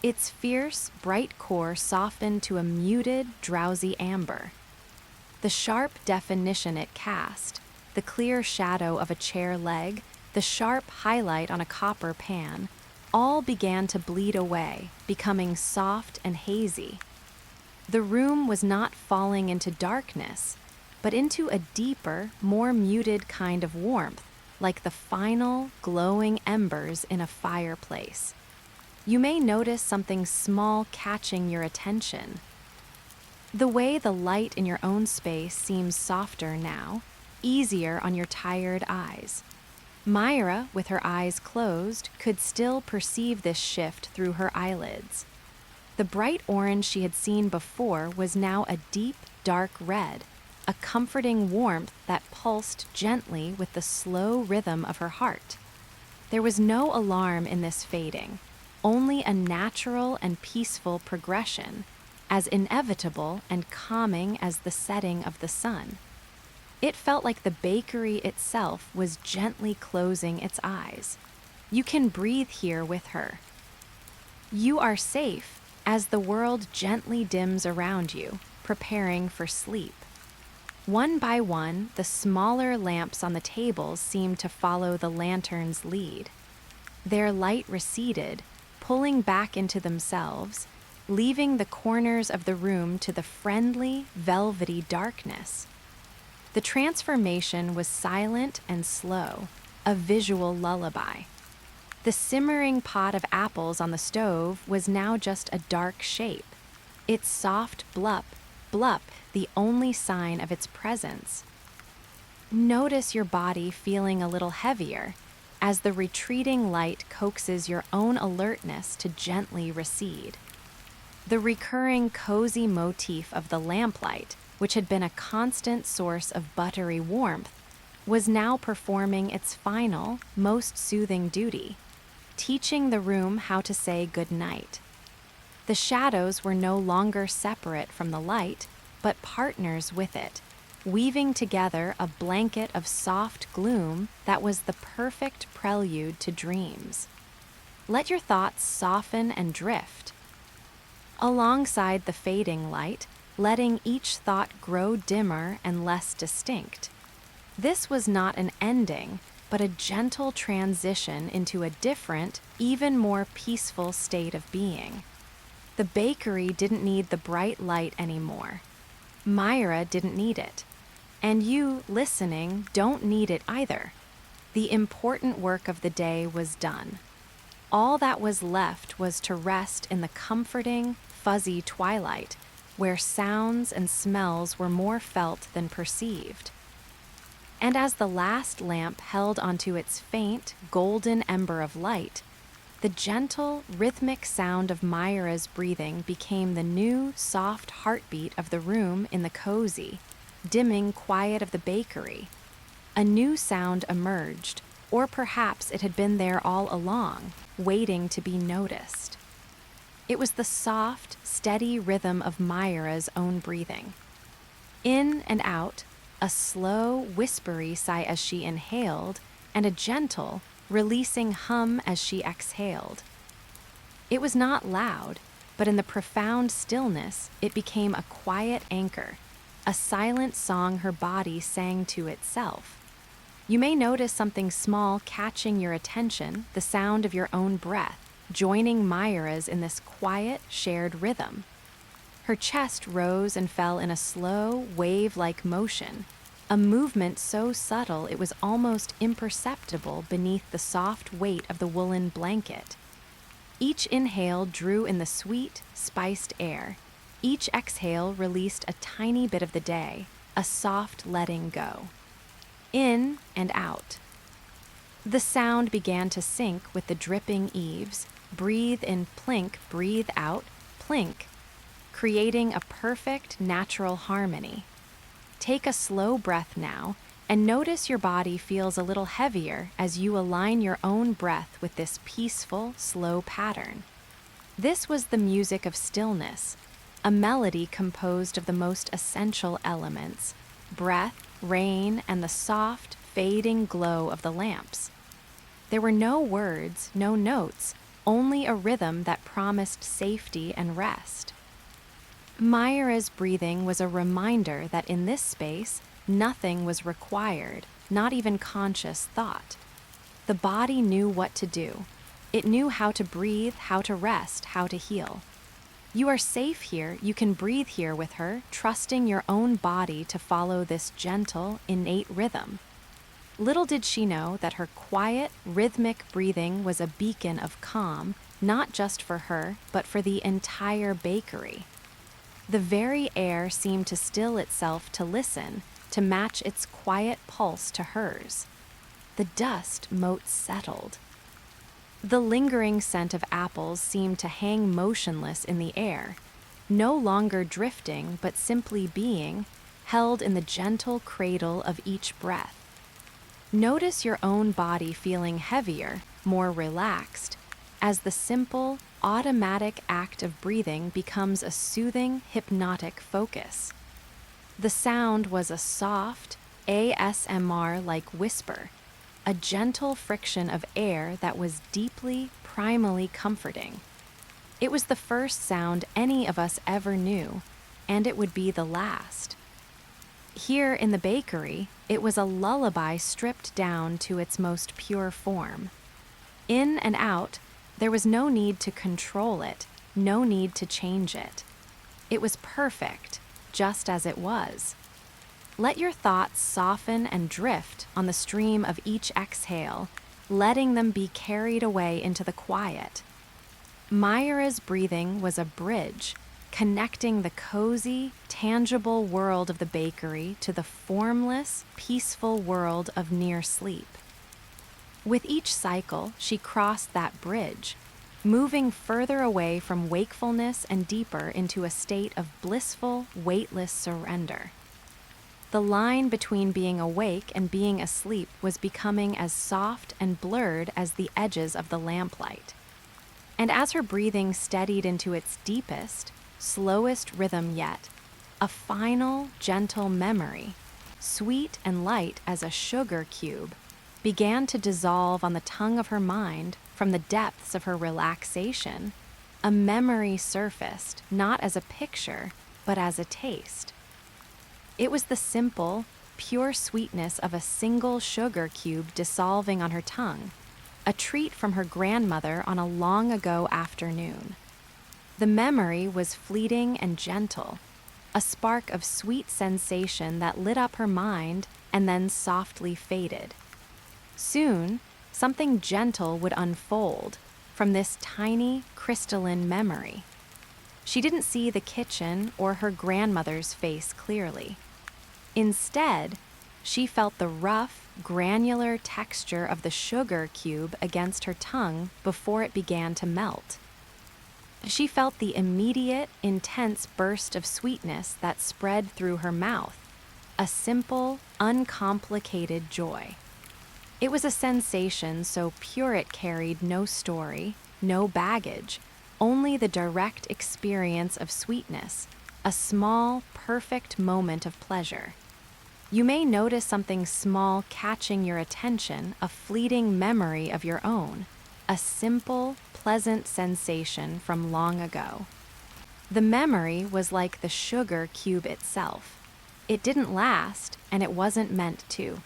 Its fierce, bright core softened to a muted, drowsy amber. The sharp definition it cast, the clear shadow of a chair leg, the sharp highlight on a copper pan, all began to bleed away, becoming soft and hazy. The room was not falling into darkness, but into a deeper, more muted kind of warmth, like the final, glowing embers in a fireplace. You may notice something small catching your attention. The way the light in your own space seems softer now, easier on your tired eyes. Myra, with her eyes closed, could still perceive this shift through her eyelids. The bright orange she had seen before was now a deep, dark red, a comforting warmth that pulsed gently with the slow rhythm of her heart. There was no alarm in this fading, only a natural and peaceful progression, as inevitable and calming as the setting of the sun. It felt like the bakery itself was gently closing its eyes. You can breathe here with her. You are safe as the world gently dims around you, preparing for sleep. One by one, the smaller lamps on the tables seemed to follow the lantern's lead. Their light receded, pulling back into themselves, leaving the corners of the room to the friendly, velvety darkness. The transformation was silent and slow, a visual lullaby. The simmering pot of apples on the stove was now just a dark shape, its soft blup, blup, the only sign of its presence. Notice your body feeling a little heavier as the retreating light coaxes your own alertness to gently recede. The recurring cozy motif of the lamplight, which had been a constant source of buttery warmth, was now performing its final, most soothing duty, teaching the room how to say good night. The shadows were no longer separate from the light, but partners with it, weaving together a blanket of soft gloom that was the perfect prelude to dreams. Let your thoughts soften and drift. Alongside the fading light, letting each thought grow dimmer and less distinct. This was not an ending, but a gentle transition into a different, even more peaceful state of being. The bakery didn't need the bright light anymore. Myra didn't need it. And you, listening, don't need it either. The important work of the day was done. All that was left was to rest in the comforting, fuzzy twilight, where sounds and smells were more felt than perceived. And as the last lamp held onto its faint, golden ember of light, the gentle, rhythmic sound of Myra's breathing became the new, soft heartbeat of the room in the cozy, dimming quiet of the bakery. A new sound emerged, or perhaps it had been there all along, waiting to be noticed. It was the soft, steady rhythm of Myra's own breathing. In and out, a slow, whispery sigh as she inhaled, and a gentle, releasing hum as she exhaled. It was not loud, but in the profound stillness, it became a quiet anchor, a silent song her body sang to itself. You may notice something small catching your attention, the sound of your own breath, joining Myra's in this quiet, shared rhythm. Her chest rose and fell in a slow, wave-like motion, a movement so subtle it was almost imperceptible beneath the soft weight of the woolen blanket. Each inhale drew in the sweet, spiced air. Each exhale released a tiny bit of the day, a soft letting go. In and out. The sound began to sync with the dripping eaves. Breathe in plink, breathe out, plink, creating a perfect, natural harmony. Take a slow breath now, and notice your body feels a little heavier as you align your own breath with this peaceful, slow pattern. This was the music of stillness, a melody composed of the most essential elements: breath, rain, and the soft, fading glow of the lamps. There were no words, no notes, only a rhythm that promised safety and rest. Myra's breathing was a reminder that in this space, nothing was required, not even conscious thought. The body knew what to do. It knew how to breathe, how to rest, how to heal. You are safe here, you can breathe here with her, trusting your own body to follow this gentle, innate rhythm. Little did she know that her quiet, rhythmic breathing was a beacon of calm, not just for her, but for the entire bakery. The very air seemed to still itself to listen, to match its quiet pulse to hers. The dust mote settled. The lingering scent of apples seemed to hang motionless in the air, no longer drifting but simply being, held in the gentle cradle of each breath. Notice your own body feeling heavier, more relaxed, as the simple, automatic act of breathing becomes a soothing, hypnotic focus. The sound was a soft, ASMR-like whisper, a gentle friction of air that was deeply, primally comforting. It was the first sound any of us ever knew, and it would be the last. Here in the bakery, it was a lullaby stripped down to its most pure form. In and out, there was no need to control it, no need to change it. It was perfect, just as it was. Let your thoughts soften and drift on the stream of each exhale, letting them be carried away into the quiet. Myra's breathing was a bridge, connecting the cozy, tangible world of the bakery to the formless, peaceful world of near sleep. With each cycle, she crossed that bridge, moving further away from wakefulness and deeper into a state of blissful, weightless surrender. The line between being awake and being asleep was becoming as soft and blurred as the edges of the lamplight. And as her breathing steadied into its deepest, slowest rhythm yet, a final, gentle memory, sweet and light as a sugar cube, began to dissolve on the tongue of her mind from the depths of her relaxation. A memory surfaced, not as a picture, but as a taste. It was the simple, pure sweetness of a single sugar cube dissolving on her tongue, a treat from her grandmother on a long ago afternoon. The memory was fleeting and gentle, a spark of sweet sensation that lit up her mind and then softly faded. Soon, something gentle would unfold from this tiny, crystalline memory. She didn't see the kitchen or her grandmother's face clearly. Instead, she felt the rough, granular texture of the sugar cube against her tongue before it began to melt. She felt the immediate, intense burst of sweetness that spread through her mouth, a simple, uncomplicated joy. It was a sensation so pure it carried no story, no baggage, only the direct experience of sweetness, a small, perfect moment of pleasure. You may notice something small catching your attention, a fleeting memory of your own, a simple, pleasant sensation from long ago. The memory was like the sugar cube itself. It didn't last, and it wasn't meant to.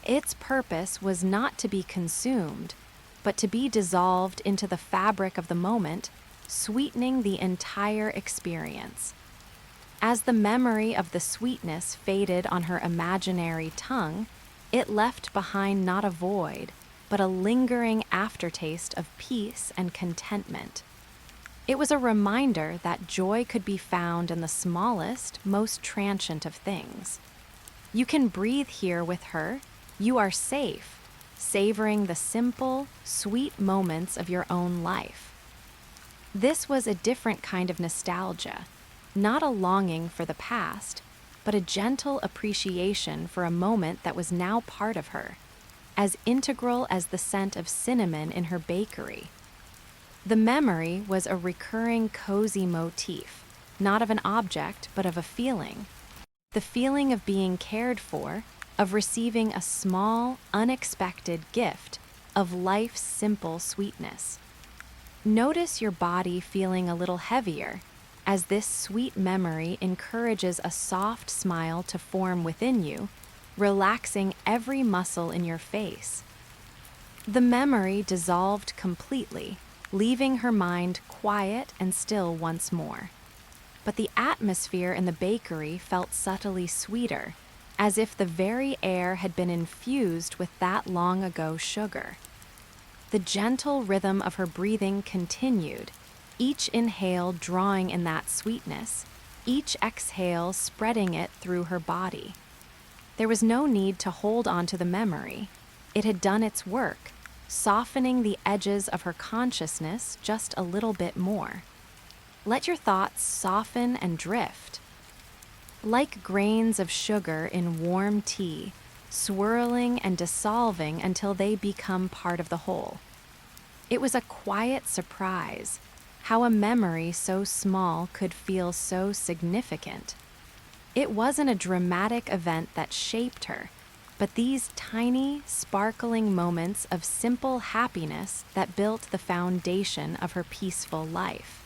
Its purpose was not to be consumed, but to be dissolved into the fabric of the moment, sweetening the entire experience. As the memory of the sweetness faded on her imaginary tongue, it left behind not a void, but a lingering aftertaste of peace and contentment. It was a reminder that joy could be found in the smallest, most transient of things. You can breathe here with her. You are safe, savoring the simple, sweet moments of your own life. This was a different kind of nostalgia, not a longing for the past, but a gentle appreciation for a moment that was now part of her, as integral as the scent of cinnamon in her bakery. The memory was a recurring cozy motif, not of an object, but of a feeling. The feeling of being cared for, of receiving a small, unexpected gift of life's simple sweetness. Notice your body feeling a little heavier, as this sweet memory encourages a soft smile to form within you, relaxing every muscle in your face. The memory dissolved completely, leaving her mind quiet and still once more. But the atmosphere in the bakery felt subtly sweeter, as if the very air had been infused with that long-ago sugar. The gentle rhythm of her breathing continued, each inhale drawing in that sweetness, each exhale spreading it through her body. There was no need to hold on to the memory. It had done its work, softening the edges of her consciousness just a little bit more. Let your thoughts soften and drift. Like grains of sugar in warm tea, swirling and dissolving until they become part of the whole. It was a quiet surprise, how a memory so small could feel so significant. It wasn't a dramatic event that shaped her, but these tiny, sparkling moments of simple happiness that built the foundation of her peaceful life.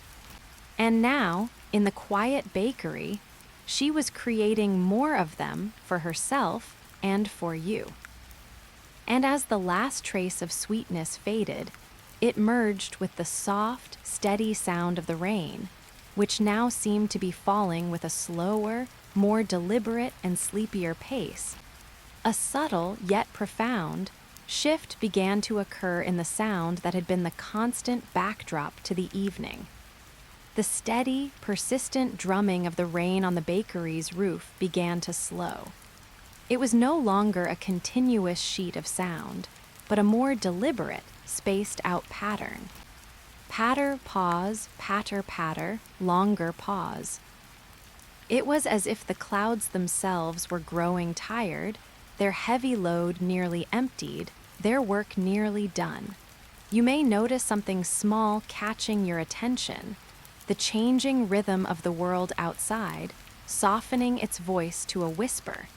And now, in the quiet bakery, she was creating more of them for herself and for you. And as the last trace of sweetness faded, it merged with the soft, steady sound of the rain, which now seemed to be falling with a slower, more deliberate and sleepier pace. A subtle, yet profound, shift began to occur in the sound that had been the constant backdrop to the evening. The steady, persistent drumming of the rain on the bakery's roof began to slow. It was no longer a continuous sheet of sound, but a more deliberate, spaced-out pattern. Patter, pause, patter, patter, longer pause. It was as if the clouds themselves were growing tired, their heavy load nearly emptied, their work nearly done. You may notice something small catching your attention, the changing rhythm of the world outside, softening its voice to a whisper.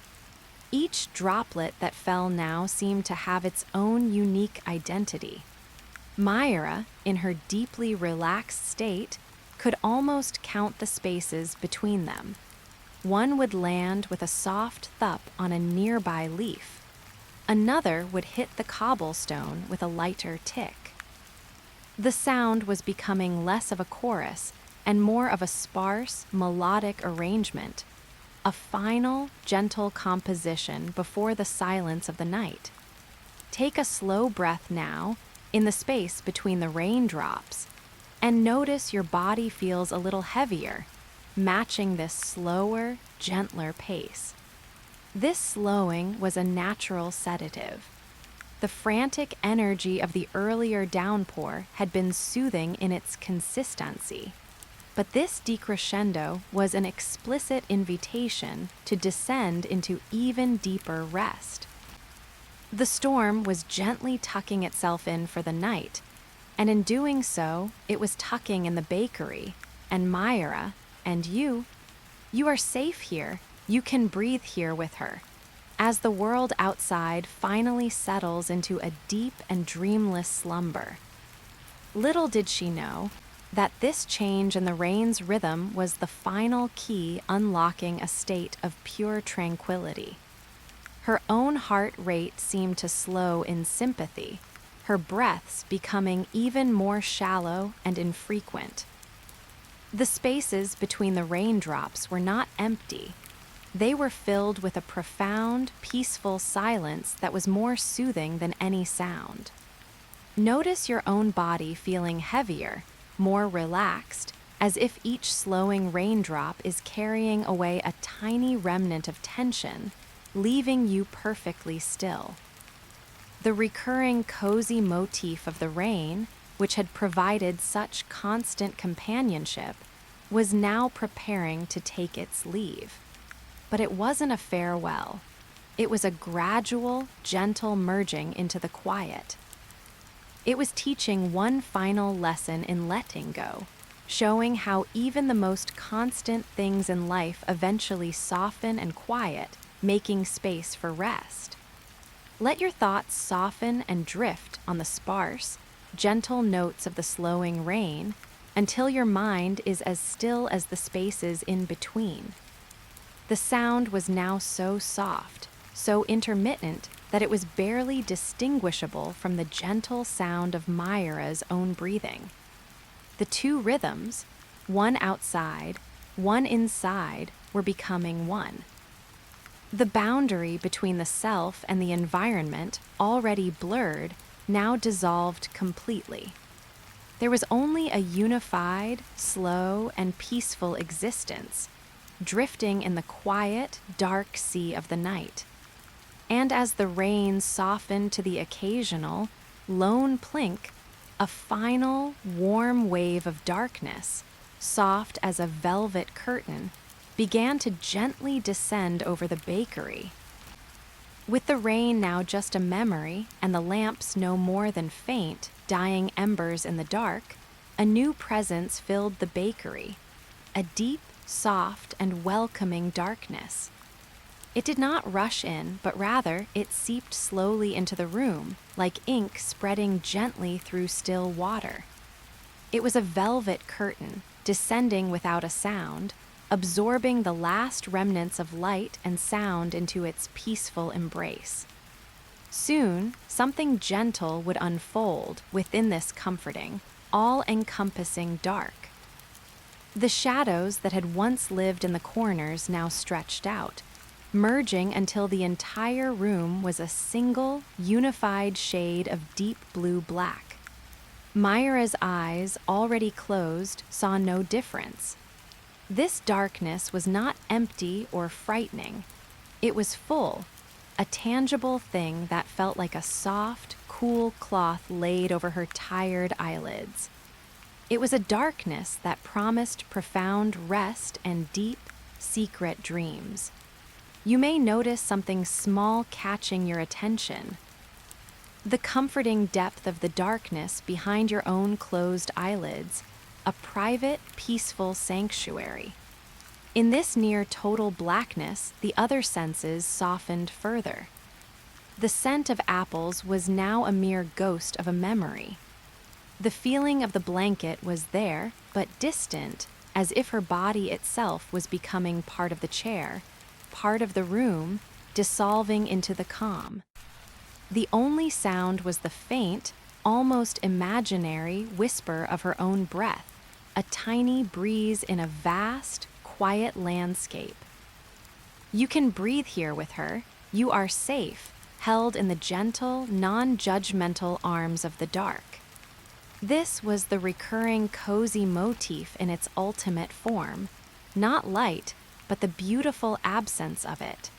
Each droplet that fell now seemed to have its own unique identity. Myra, in her deeply relaxed state, could almost count the spaces between them. One would land with a soft thump on a nearby leaf. Another would hit the cobblestone with a lighter tick. The sound was becoming less of a chorus and more of a sparse, melodic arrangement, a final, gentle composition before the silence of the night. Take a slow breath now, in the space between the raindrops, and notice your body feels a little heavier, matching this slower, gentler pace. This slowing was a natural sedative. The frantic energy of the earlier downpour had been soothing in its consistency. But this decrescendo was an explicit invitation to descend into even deeper rest. The storm was gently tucking itself in for the night, and in doing so, it was tucking in the bakery, and Myra, and you. You are safe here. You can breathe here with her. As the world outside finally settles into a deep and dreamless slumber. Little did she know that this change in the rain's rhythm was the final key unlocking a state of pure tranquility. Her own heart rate seemed to slow in sympathy, her breaths becoming even more shallow and infrequent. The spaces between the raindrops were not empty. They were filled with a profound, peaceful silence that was more soothing than any sound. Notice your own body feeling heavier, more relaxed, as if each slowing raindrop is carrying away a tiny remnant of tension, leaving you perfectly still. The recurring cozy motif of the rain, which had provided such constant companionship, was now preparing to take its leave. But it wasn't a farewell. It was a gradual, gentle merging into the quiet. It was teaching one final lesson in letting go, showing how even the most constant things in life eventually soften and quiet, making space for rest. Let your thoughts soften and drift on the sparse, gentle notes of the slowing rain until your mind is as still as the spaces in between. The sound was now so soft, so intermittent, that it was barely distinguishable from the gentle sound of Myra's own breathing. The two rhythms, one outside, one inside, were becoming one. The boundary between the self and the environment, already blurred, now dissolved completely. There was only a unified, slow, and peaceful existence, drifting in the quiet, dark sea of the night. And as the rain softened to the occasional, lone plink, a final, warm wave of darkness, soft as a velvet curtain, began to gently descend over the bakery. With the rain now just a memory and the lamps no more than faint, dying embers in the dark, a new presence filled the bakery, a deep, soft, and welcoming darkness. It did not rush in, but rather it seeped slowly into the room, like ink spreading gently through still water. It was a velvet curtain, descending without a sound, absorbing the last remnants of light and sound into its peaceful embrace. Soon, something gentle would unfold within this comforting, all-encompassing dark. The shadows that had once lived in the corners now stretched out, merging until the entire room was a single, unified shade of deep blue-black. Myra's eyes, already closed, saw no difference. This darkness was not empty or frightening. It was full, a tangible thing that felt like a soft, cool cloth laid over her tired eyelids. It was a darkness that promised profound rest and deep, secret dreams. You may notice something small catching your attention. The comforting depth of the darkness behind your own closed eyelids, a private, peaceful sanctuary. In this near total blackness, the other senses softened further. The scent of apples was now a mere ghost of a memory. The feeling of the blanket was there, but distant, as if her body itself was becoming part of the chair, part of the room, dissolving into the calm. The only sound was the faint, almost imaginary whisper of her own breath, a tiny breeze in a vast, quiet landscape. You can breathe here with her. You are safe, held in the gentle, non-judgmental arms of the dark. This was the recurring cozy motif in its ultimate form, not light, but the beautiful absence of it.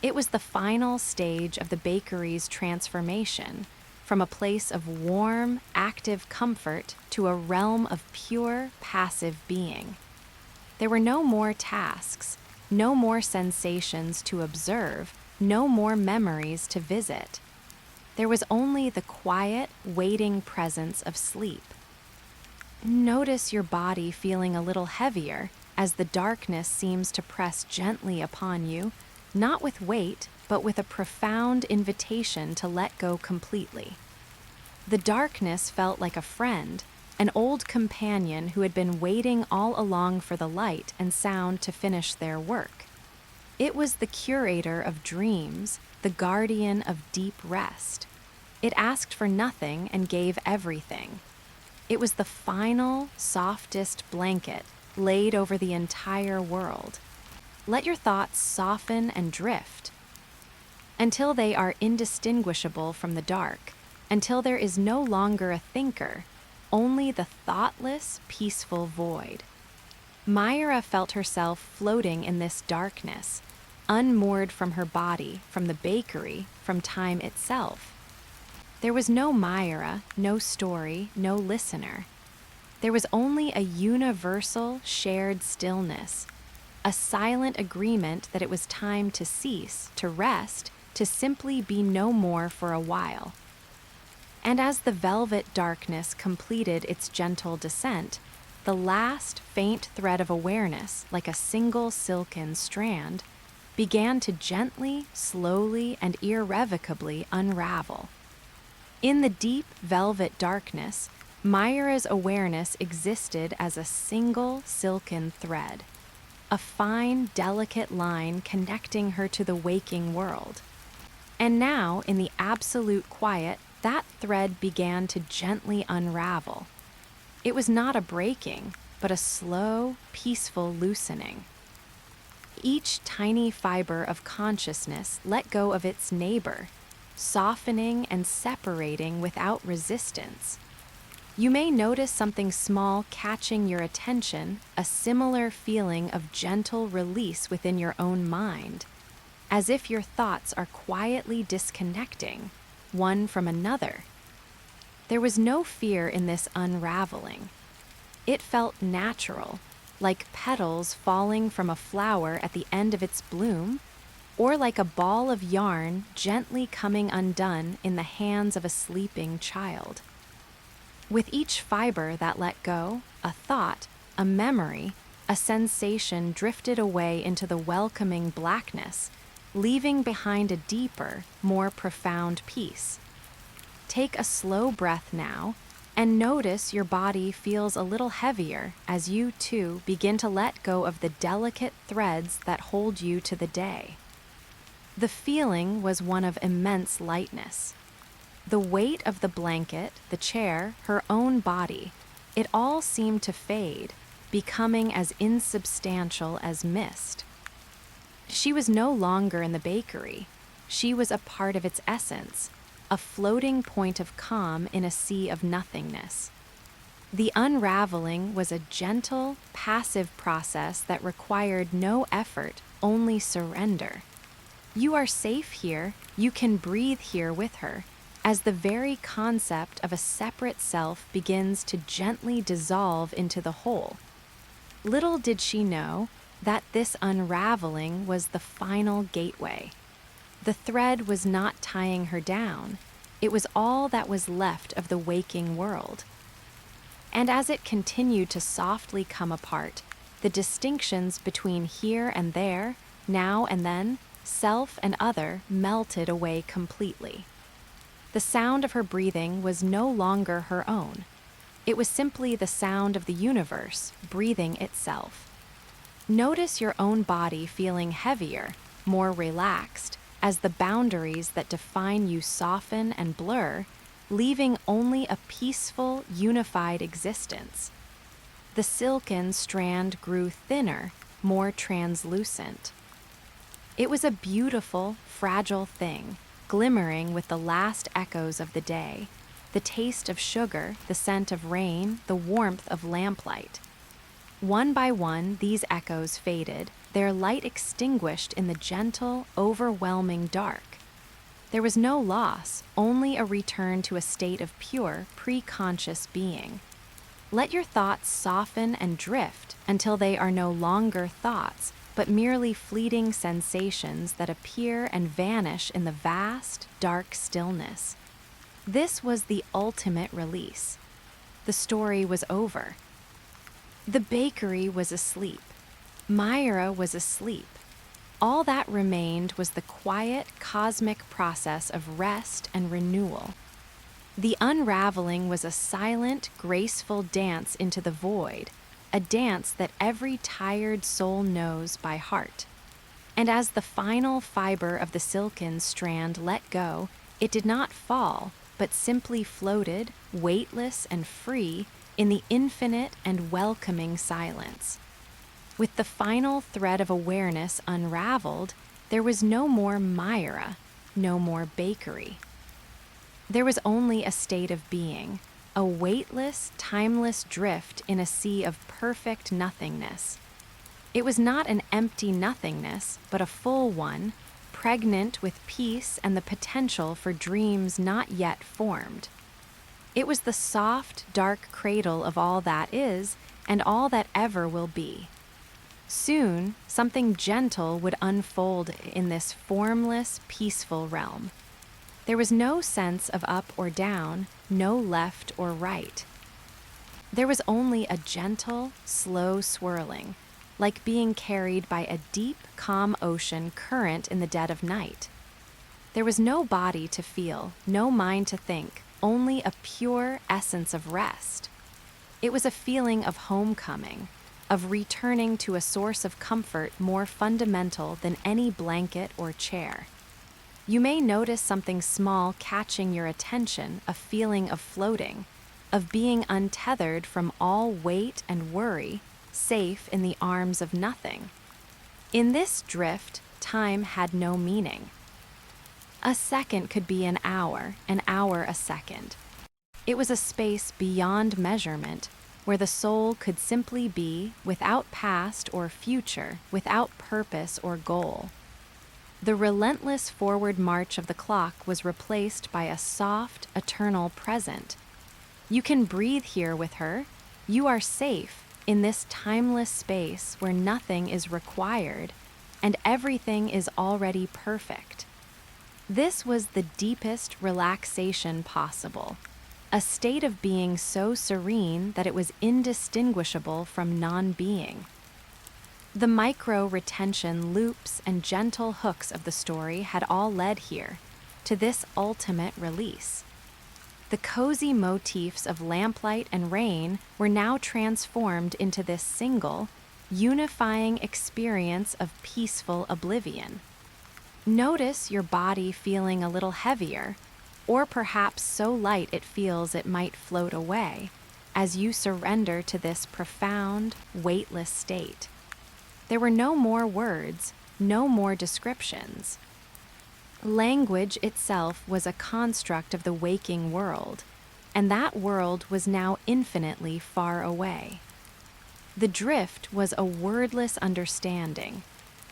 It was the final stage of the bakery's transformation, from a place of warm, active comfort to a realm of pure, passive being. There were no more tasks, no more sensations to observe, no more memories to visit. There was only the quiet, waiting presence of sleep. Notice your body feeling a little heavier as the darkness seems to press gently upon you, not with weight, but with a profound invitation to let go completely. The darkness felt like a friend, an old companion who had been waiting all along for the light and sound to finish their work. It was the curator of dreams, the guardian of deep rest. It asked for nothing and gave everything. It was the final, softest blanket laid over the entire world. Let your thoughts soften and drift until they are indistinguishable from the dark, until there is no longer a thinker, only the thoughtless, peaceful void. Myra felt herself floating in this darkness, unmoored from her body, from the bakery, from time itself. There was no Myra, no story, no listener. There was only a universal, shared stillness, a silent agreement that it was time to cease, to rest, to simply be no more for a while. And as the velvet darkness completed its gentle descent, the last faint thread of awareness, like a single silken strand, began to gently, slowly, and irrevocably unravel. In the deep velvet darkness, Myra's awareness existed as a single silken thread, a fine, delicate line connecting her to the waking world. And now, in the absolute quiet, that thread began to gently unravel. It was not a breaking, but a slow, peaceful loosening. Each tiny fiber of consciousness let go of its neighbor, softening and separating without resistance. You may notice something small catching your attention, a similar feeling of gentle release within your own mind, as if your thoughts are quietly disconnecting, one from another. There was no fear in this unraveling. It felt natural, like petals falling from a flower at the end of its bloom, or like a ball of yarn gently coming undone in the hands of a sleeping child. With each fiber that let go, a thought, a memory, a sensation drifted away into the welcoming blackness, leaving behind a deeper, more profound peace. Take a slow breath now, and notice your body feels a little heavier as you, too, begin to let go of the delicate threads that hold you to the day. The feeling was one of immense lightness. The weight of the blanket, the chair, her own body, it all seemed to fade, becoming as insubstantial as mist. She was no longer in the bakery. She was a part of its essence, a floating point of calm in a sea of nothingness. The unraveling was a gentle, passive process that required no effort, only surrender. You are safe here, you can breathe here with her, as the very concept of a separate self begins to gently dissolve into the whole. Little did she know that this unraveling was the final gateway. The thread was not tying her down. It was all that was left of the waking world. And as it continued to softly come apart, the distinctions between here and there, now and then, self and other, melted away completely. The sound of her breathing was no longer her own. It was simply the sound of the universe breathing itself. Notice your own body feeling heavier, more relaxed, as the boundaries that define you soften and blur, leaving only a peaceful, unified existence. The silken strand grew thinner, more translucent. It was a beautiful, fragile thing, glimmering with the last echoes of the day, the taste of sugar, the scent of rain, the warmth of lamplight. One by one, these echoes faded, their light extinguished in the gentle, overwhelming dark. There was no loss, only a return to a state of pure, pre-conscious being. Let your thoughts soften and drift until they are no longer thoughts, but merely fleeting sensations that appear and vanish in the vast, dark stillness. This was the ultimate release. The story was over. The bakery was asleep. Myra was asleep. All that remained was the quiet, cosmic process of rest and renewal. The unraveling was a silent, graceful dance into the void, a dance that every tired soul knows by heart. And as the final fiber of the silken strand let go, it did not fall, but simply floated, weightless and free, in the infinite and welcoming silence. With the final thread of awareness unraveled, there was no more Myra, no more bakery. There was only a state of being, a weightless, timeless drift in a sea of perfect nothingness. It was not an empty nothingness, but a full one, pregnant with peace and the potential for dreams not yet formed. It was the soft, dark cradle of all that is and all that ever will be. Soon, something gentle would unfold in this formless, peaceful realm. There was no sense of up or down, no left or right. There was only a gentle, slow swirling, like being carried by a deep, calm ocean current in the dead of night. There was no body to feel, no mind to think, only a pure essence of rest. It was a feeling of homecoming, of returning to a source of comfort more fundamental than any blanket or chair. You may notice something small catching your attention, a feeling of floating, of being untethered from all weight and worry, safe in the arms of nothing. In this drift, time had no meaning. A second could be an hour a second. It was a space beyond measurement, where the soul could simply be, without past or future, without purpose or goal. The relentless forward march of the clock was replaced by a soft, eternal present. You can breathe here with her. You are safe in this timeless space where nothing is required and everything is already perfect. This was the deepest relaxation possible, a state of being so serene that it was indistinguishable from non-being. The micro-retention loops and gentle hooks of the story had all led here, to this ultimate release. The cozy motifs of lamplight and rain were now transformed into this single, unifying experience of peaceful oblivion. Notice your body feeling a little heavier, or perhaps so light it feels it might float away, as you surrender to this profound, weightless state. There were no more words, no more descriptions. Language itself was a construct of the waking world, and that world was now infinitely far away. The drift was a wordless understanding,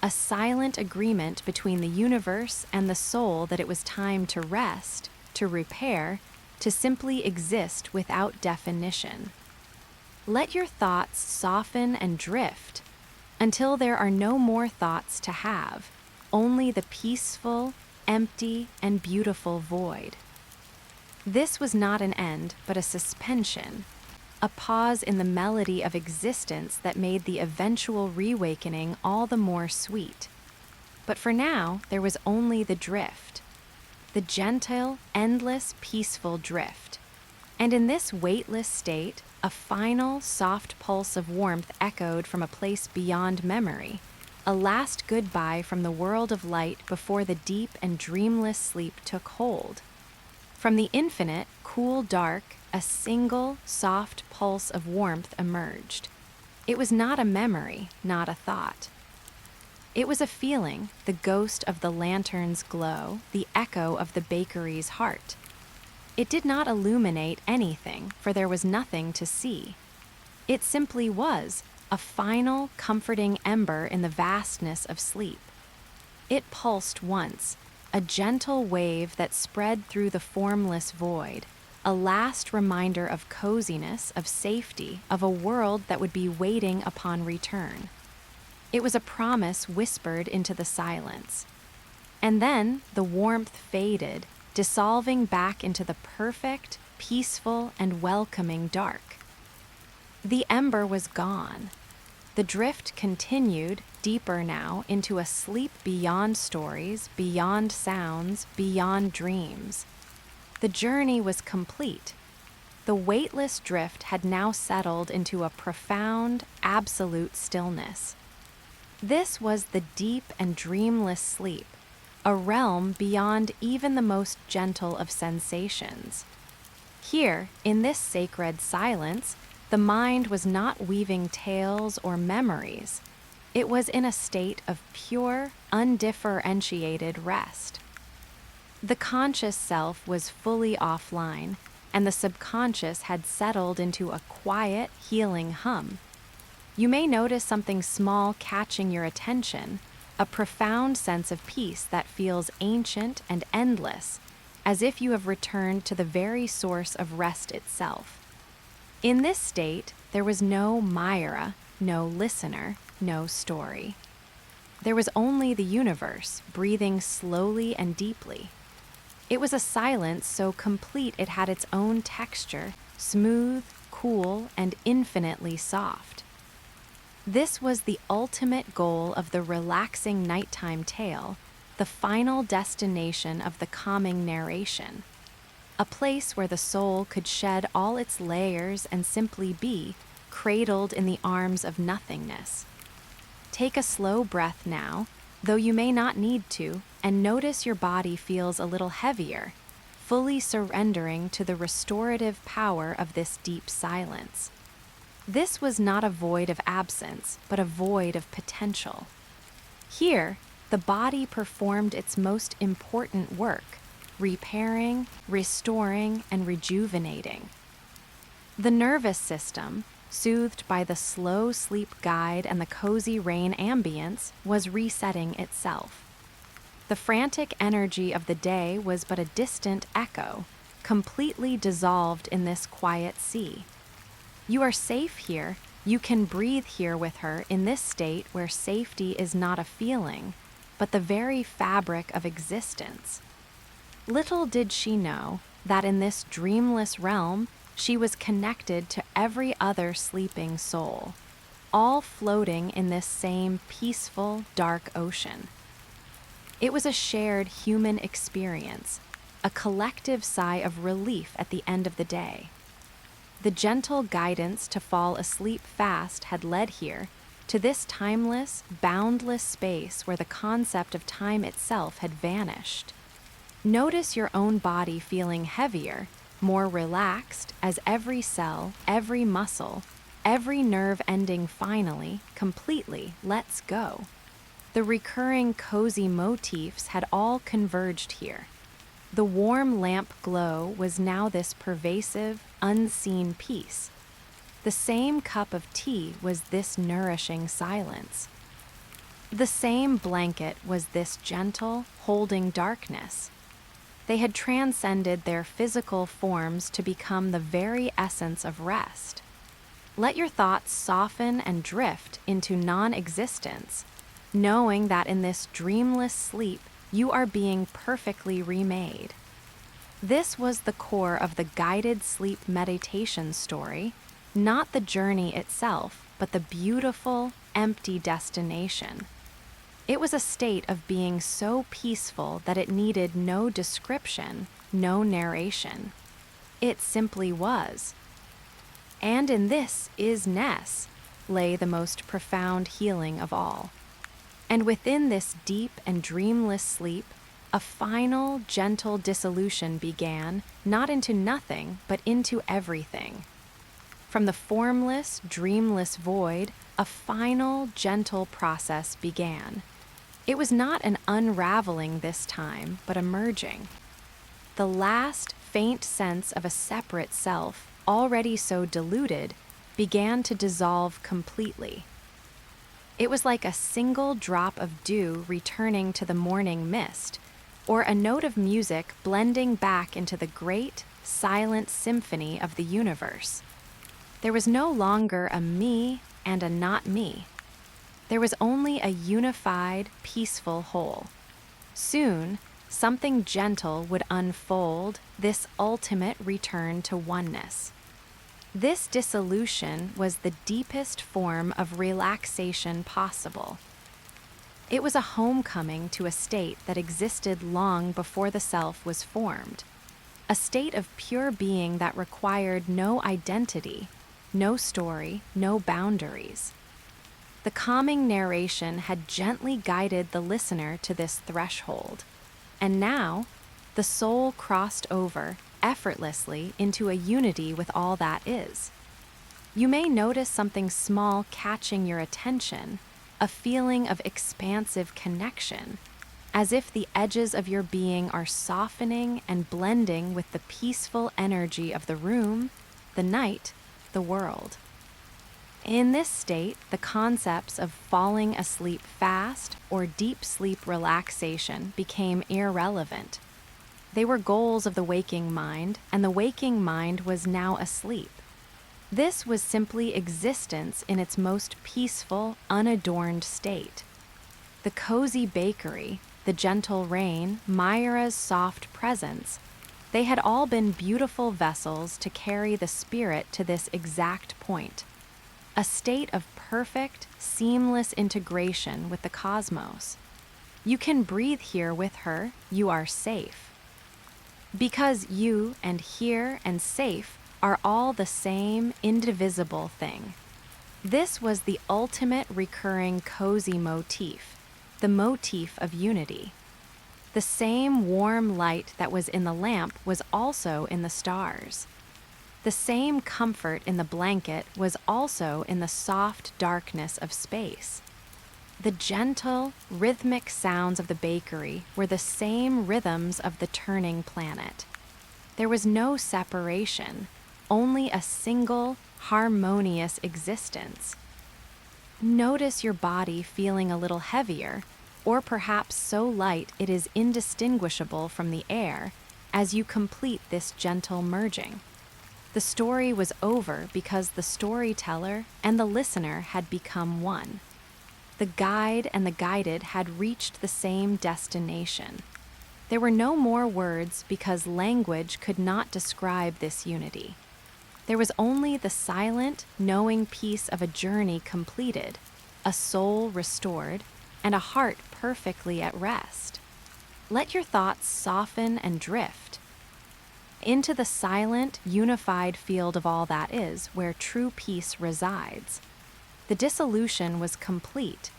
a silent agreement between the universe and the soul that it was time to rest, to repair, to simply exist without definition. Let your thoughts soften and drift until there are no more thoughts to have, only the peaceful, empty, and beautiful void. This was not an end, but a suspension, a pause in the melody of existence that made the eventual reawakening all the more sweet. But for now, there was only the drift, the gentle, endless, peaceful drift. And in this weightless state, a final, soft pulse of warmth echoed from a place beyond memory, a last goodbye from the world of light before the deep and dreamless sleep took hold. From the infinite, cool dark, a single, soft pulse of warmth emerged. It was not a memory, not a thought. It was a feeling, the ghost of the lantern's glow, the echo of the bakery's heart. It did not illuminate anything, for there was nothing to see. It simply was, a final, comforting ember in the vastness of sleep. It pulsed once, a gentle wave that spread through the formless void, a last reminder of coziness, of safety, of a world that would be waiting upon return. It was a promise whispered into the silence. And then the warmth faded, dissolving back into the perfect, peaceful, and welcoming dark. The ember was gone. The drift continued, deeper now, into a sleep beyond stories, beyond sounds, beyond dreams. The journey was complete. The weightless drift had now settled into a profound, absolute stillness. This was the deep and dreamless sleep, a realm beyond even the most gentle of sensations. Here, in this sacred silence, the mind was not weaving tales or memories. It was in a state of pure, undifferentiated rest. The conscious self was fully offline, and the subconscious had settled into a quiet, healing hum. You may notice something small catching your attention, a profound sense of peace that feels ancient and endless, as if you have returned to the very source of rest itself. In this state, there was no Myra, no listener, no story. There was only the universe, breathing slowly and deeply. It was a silence so complete it had its own texture, smooth, cool, and infinitely soft. This was the ultimate goal of the relaxing nighttime tale, the final destination of the calming narration. A place where the soul could shed all its layers and simply be, cradled in the arms of nothingness. Take a slow breath now, though you may not need to. and notice your body feels a little heavier, fully surrendering to the restorative power of this deep silence. This was not a void of absence, but a void of potential. Here, the body performed its most important work, repairing, restoring, and rejuvenating. The nervous system, soothed by the slow sleep guide and the cozy rain ambience, was resetting itself. The frantic energy of the day was but a distant echo, completely dissolved in this quiet sea. You are safe here. You can breathe here with her in this state where safety is not a feeling, but the very fabric of existence. Little did she know that in this dreamless realm, she was connected to every other sleeping soul, all floating in this same peaceful, dark ocean. It was a shared human experience, a collective sigh of relief at the end of the day. The gentle guidance to fall asleep fast had led here, to this timeless, boundless space where the concept of time itself had vanished. Notice your own body feeling heavier, more relaxed, as every cell, every muscle, every nerve ending finally, completely lets go. The recurring cozy motifs had all converged here. The warm lamp glow was now this pervasive, unseen peace. The same cup of tea was this nourishing silence. The same blanket was this gentle, holding darkness. They had transcended their physical forms to become the very essence of rest. Let your thoughts soften and drift into non-existence, knowing that in this dreamless sleep, you are being perfectly remade. This was the core of the guided sleep meditation story, not the journey itself, but the beautiful, empty destination. It was a state of being so peaceful that it needed no description, no narration. It simply was. And in this isness lay the most profound healing of all. And within this deep and dreamless sleep, a final, gentle dissolution began, not into nothing, but into everything. From the formless, dreamless void, a final, gentle process began. It was not an unraveling this time, but a merging. The last, faint sense of a separate self, already so diluted, began to dissolve completely. It was like a single drop of dew returning to the morning mist, or a note of music blending back into the great, silent symphony of the universe. There was no longer a me and a not me. There was only a unified, peaceful whole. Soon, something gentle would unfold, this ultimate return to oneness. This dissolution was the deepest form of relaxation possible. It was a homecoming to a state that existed long before the self was formed, a state of pure being that required no identity, no story, no boundaries. The calming narration had gently guided the listener to this threshold, and now the soul crossed over effortlessly into a unity with all that is. You may notice something small catching your attention, a feeling of expansive connection, as if the edges of your being are softening and blending with the peaceful energy of the room, the night, the world. In this state, the concepts of falling asleep fast or deep sleep relaxation became irrelevant. They were goals of the waking mind, and the waking mind was now asleep. This was simply existence in its most peaceful, unadorned state. The cozy bakery, the gentle rain, Myra's soft presence, they had all been beautiful vessels to carry the spirit to this exact point. A state of perfect, seamless integration with the cosmos. You can breathe here with her, you are safe. Because you and here and safe are all the same indivisible thing. This was the ultimate recurring cozy motif, the motif of unity. The same warm light that was in the lamp was also in the stars. The same comfort in the blanket was also in the soft darkness of space. The gentle, rhythmic sounds of the bakery were the same rhythms of the turning planet. There was no separation, only a single, harmonious existence. Notice your body feeling a little heavier, or perhaps so light it is indistinguishable from the air, as you complete this gentle merging. The story was over because the storyteller and the listener had become one. The guide and the guided had reached the same destination. There were no more words because language could not describe this unity. There was only the silent, knowing peace of a journey completed, a soul restored, and a heart perfectly at rest. Let your thoughts soften and drift into the silent, unified field of all that is, where true peace resides. The dissolution was complete.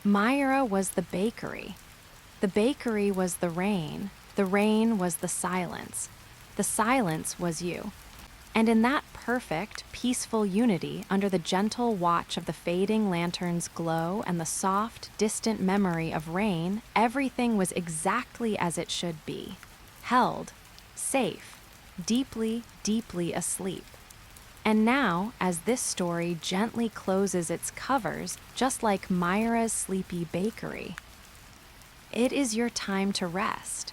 Myra was the bakery. The bakery was the rain was the silence was you. And in that perfect, peaceful unity, under the gentle watch of the fading lantern's glow and the soft, distant memory of rain, everything was exactly as it should be. Held, safe, deeply, deeply asleep. And now, as this story gently closes its covers, just like Myra's sleepy bakery, it is your time to rest.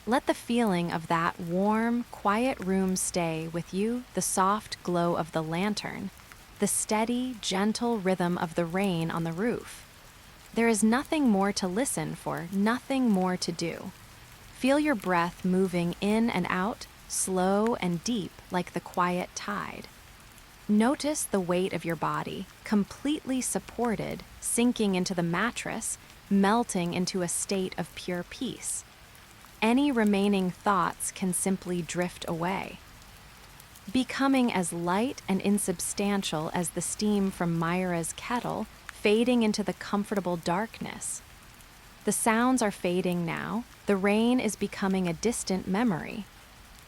Let the feeling of that warm, quiet room stay with you, the soft glow of the lantern, the steady, gentle rhythm of the rain on the roof. There is nothing more to listen for, nothing more to do. Feel your breath moving in and out, slow and deep like the quiet tide. Notice the weight of your body, completely supported, sinking into the mattress, melting into a state of pure peace. Any remaining thoughts can simply drift away, becoming as light and insubstantial as the steam from Myra's kettle, fading into the comfortable darkness. The sounds are fading now. The rain is becoming a distant memory.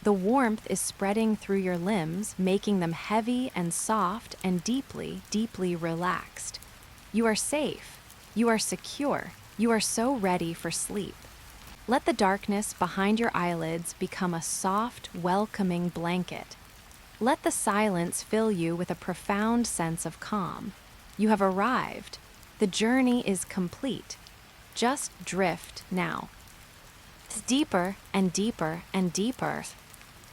The warmth is spreading through your limbs, making them heavy and soft and deeply, deeply relaxed. You are safe. You are secure. You are so ready for sleep. Let the darkness behind your eyelids become a soft, welcoming blanket. Let the silence fill you with a profound sense of calm. You have arrived. The journey is complete. Just drift now. Deeper and deeper and deeper.